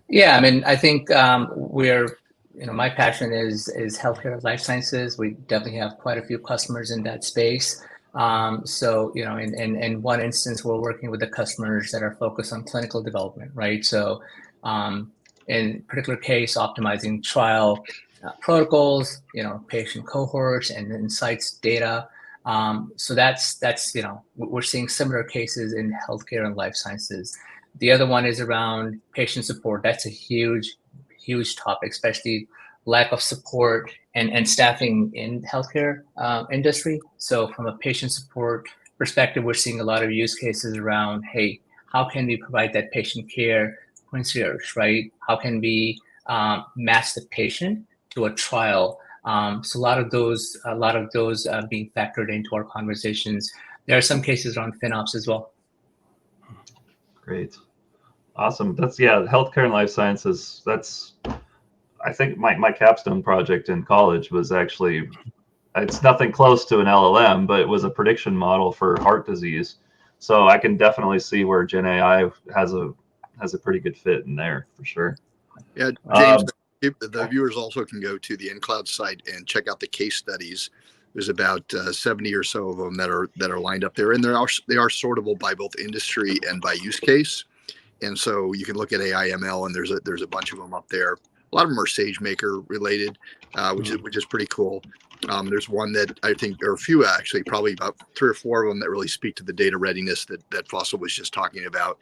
Yeah, I mean, I think my passion is healthcare, life sciences. We definitely have quite a few customers in that space. So, in one instance, we're working with the customers that are focused on clinical development, right? So, in particular case, optimizing trial protocols, patient cohorts and insights data. So that's we're seeing similar cases in healthcare and life sciences. The other one is around patient support. That's a huge topic, especially lack of support and staffing in healthcare industry. So from a patient support perspective, we're seeing a lot of use cases around, hey, how can we provide that patient care concierge, right? How can we match the patient to a trial? So a lot of those being factored into our conversations. There are some cases around FinOps as well. Great. Awesome. Healthcare and life sciences. I think my capstone project in college was actually, it's nothing close to an LLM, but it was a prediction model for heart disease. So I can definitely see where Gen AI has a pretty good fit in there for sure. Yeah, James, the viewers also can go to the nClouds site and check out the case studies. There's about 70 or so of them that are lined up there, and they are sortable by both industry and by use case. And so you can look at AI ML, and there's a bunch of them up there. A lot of them are SageMaker related, which is pretty cool. There's one that I think, or a few actually, probably about 3 or 4 of them that really speak to the data readiness that Faisal was just talking about,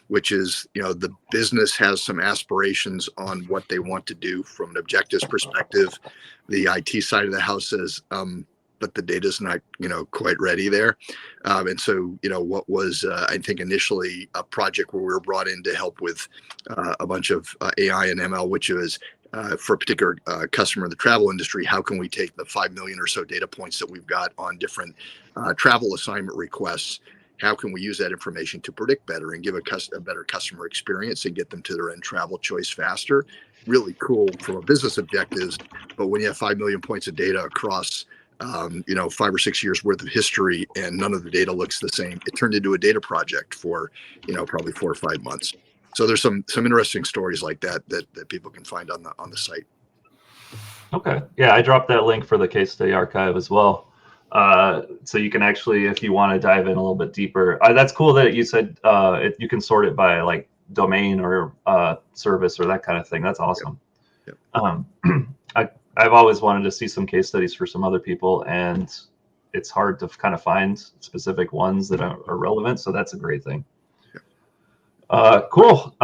which is, the business has some aspirations on what they want to do from an objectives perspective. The IT side of the house says, but the data's not, quite ready there. And so, what was, I think initially a project where we were brought in to help with a bunch of AI and ML, which was for a particular customer in the travel industry, how can we take the 5 million or so data points that we've got on different travel assignment requests? How can we use that information to predict better and give a better customer experience and get them to their end travel choice faster? Really cool from a business objectives. But when you have 5 million points of data across 5 or 6 years worth of history and none of the data looks the same, it turned into a data project for probably 4 or 5 months. So there's some interesting stories like that people can find on the site. Okay, yeah, I dropped that link for the case study archive as well. So you can actually, if you want to dive in a little bit deeper, that's cool that you said you can sort it by like domain or service or that kind of thing. That's awesome. Yep. I've always wanted to see some case studies for some other people, and it's hard to kind of find specific ones that are relevant. So that's a great thing. Cool.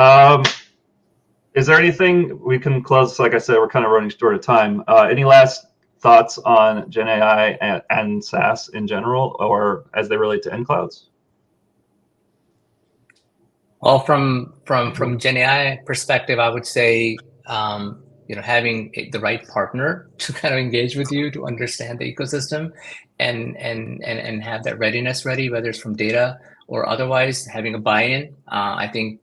Is there anything we can close? Like I said, we're kind of running short of time. Any last thoughts on Gen AI and SaaS in general, or as they relate to nClouds? Well, from Gen AI perspective, I would say having the right partner to kind of engage with you to understand the ecosystem and have that readiness ready, whether it's from data or otherwise, having a buy-in. I think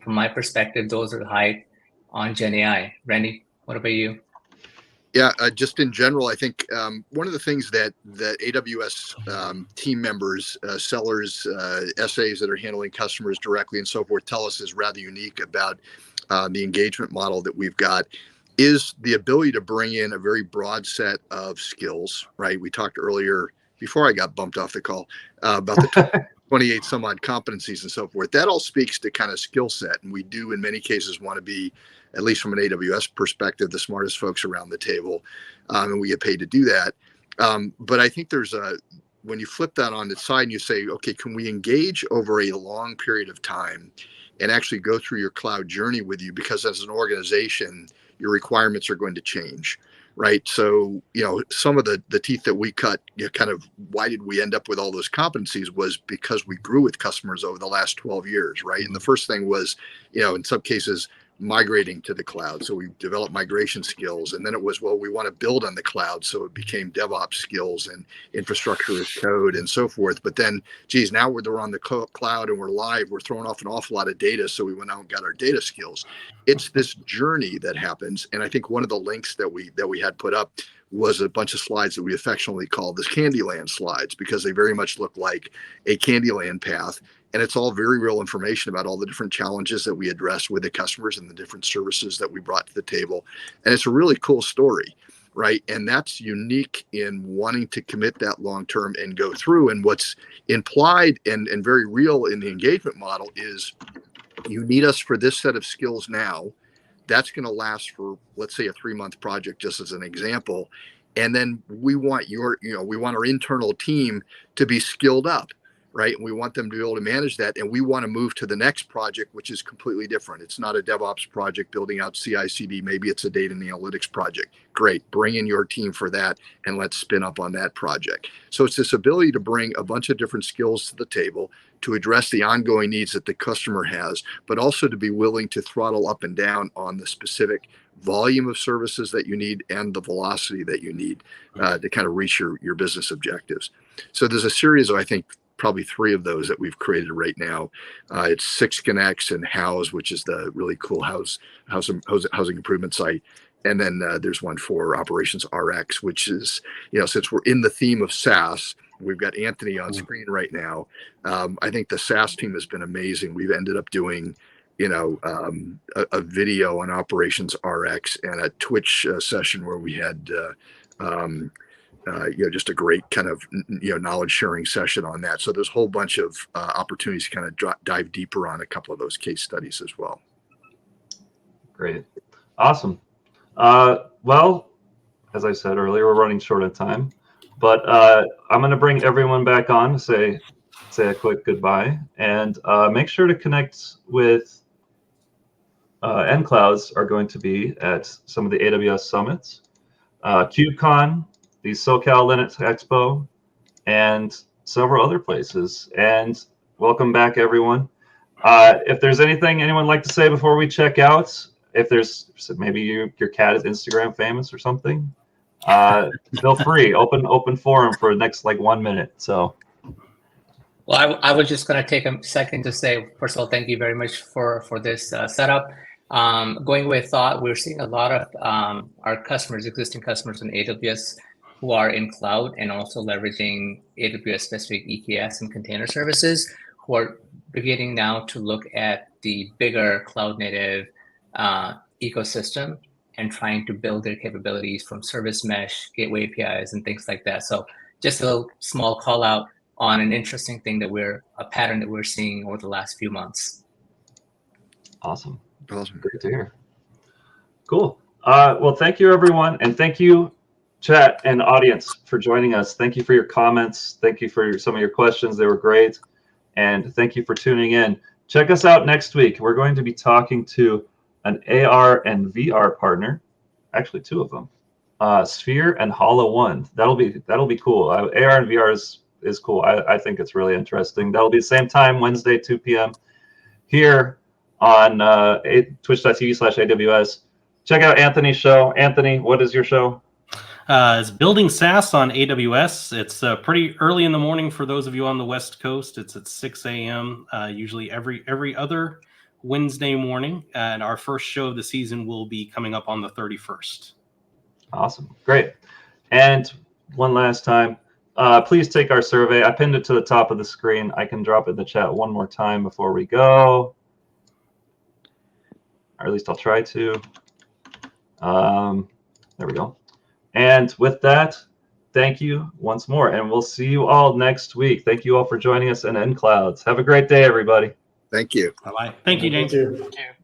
from my perspective, those are high on Gen AI. Randy, what about you? Yeah, just in general, I think one of the things that AWS team members, sellers, SAs that are handling customers directly and so forth tell us is rather unique about the engagement model that we've got is the ability to bring in a very broad set of skills, right? We talked earlier, before I got bumped off the call, about the 28 some odd competencies and so forth. That all speaks to kind of skill set. And we do, in many cases, want to be, at least from an AWS perspective, the smartest folks around the table. And we get paid to do that. But I think there's when you flip that on its side and you say, okay, can we engage over a long period of time and actually go through your cloud journey with you? Because as an organization, your requirements are going to change, right? So, some of the teeth that we cut, kind of why did we end up with all those competencies was because we grew with customers over the last 12 years, right? And the first thing was, in some cases, migrating to the cloud. So we developed migration skills, and then it was, well, we want to build on the cloud. So it became DevOps skills and infrastructure as code and so forth. But then, geez, now we're on the cloud and we're live. We're throwing off an awful lot of data. So we went out and got our data skills. It's this journey that happens. And I think one of the links that we had put up was a bunch of slides that we affectionately called the Candyland slides, because they very much look like a Candyland path. And it's all very real information about all the different challenges that we address with the customers and the different services that we brought to the table. And it's a really cool story, right? And that's unique in wanting to commit that long term and go through. And what's implied and very real in the engagement model is you need us for this set of skills now. That's going to last for, let's say, a 3-month project, just as an example. And then we want we want our internal team to be skilled up, right? And we want them to be able to manage that. And we want to move to the next project, which is completely different. It's not a DevOps project building out CI/CD. Maybe it's a data and analytics project. Great. Bring in your team for that, and let's spin up on that project. So it's this ability to bring a bunch of different skills to the table to address the ongoing needs that the customer has, but also to be willing to throttle up and down on the specific volume of services that you need and the velocity that you need to kind of reach your business objectives. So there's a series of, I think, probably 3 of those that we've created right now. It's 6 Connects and House, which is the really cool housing improvement site. And then there's one for Operations RX, which is, since we're in the theme of SaaS, we've got Anthony on screen right now. I think the SaaS team has been amazing. We've ended up doing, a video on Operations RX and a Twitch session where we had, just a great kind of, knowledge sharing session on that. So there's a whole bunch of opportunities to kind of dive deeper on a couple of those case studies as well. Great. Awesome. Well, as I said earlier, we're running short of time, but I'm going to bring everyone back on to say a quick goodbye, and make sure to connect with nClouds are going to be at some of the AWS summits, KubeCon, the SoCal Linux Expo, and several other places. And welcome back, everyone. If there's anything anyone would like to say before we check out, if there's maybe your cat is Instagram famous or something, feel free. Open forum for the next 1 minute. So. Well, I was just going to take a second to say, first of all, thank you very much for this setup. Going with thought, we're seeing a lot of our customers, existing customers in AWS, who are in cloud and also leveraging AWS specific EKS and container services, who are beginning now to look at the bigger cloud native ecosystem and trying to build their capabilities from service mesh, gateway APIs, and things like that. So just a little small call out on an interesting thing a pattern that we're seeing over the last few months. Awesome. Great to hear. Cool. Well, thank you, everyone. And thank you, chat and audience, for joining us. Thank you for your comments. Thank you for some of your questions. They were great. And thank you for tuning in. Check us out next week. We're going to be talking to an AR and VR partner, actually 2 of them, Sphere and HoloOne. That'll be cool. AR and VR is cool. I think it's really interesting. That'll be the same time, Wednesday, 2 p.m. here on twitch.tv/AWS. Check out Anthony's show. Anthony, what is your show? It's Building SaaS on AWS. It's pretty early in the morning for those of you on the West Coast. It's at 6 a.m. Usually every other Wednesday morning. And our first show of the season will be coming up on the 31st. Awesome. Great. And one last time, please take our survey. I pinned it to the top of the screen. I can drop it in the chat one more time before we go. Or at least I'll try to. There we go. And with that, thank you once more. And we'll see you all next week. Thank you all for joining us in nClouds. Have a great day, everybody. Thank you. Bye-bye. Thank you, James. Thank you. Thank you.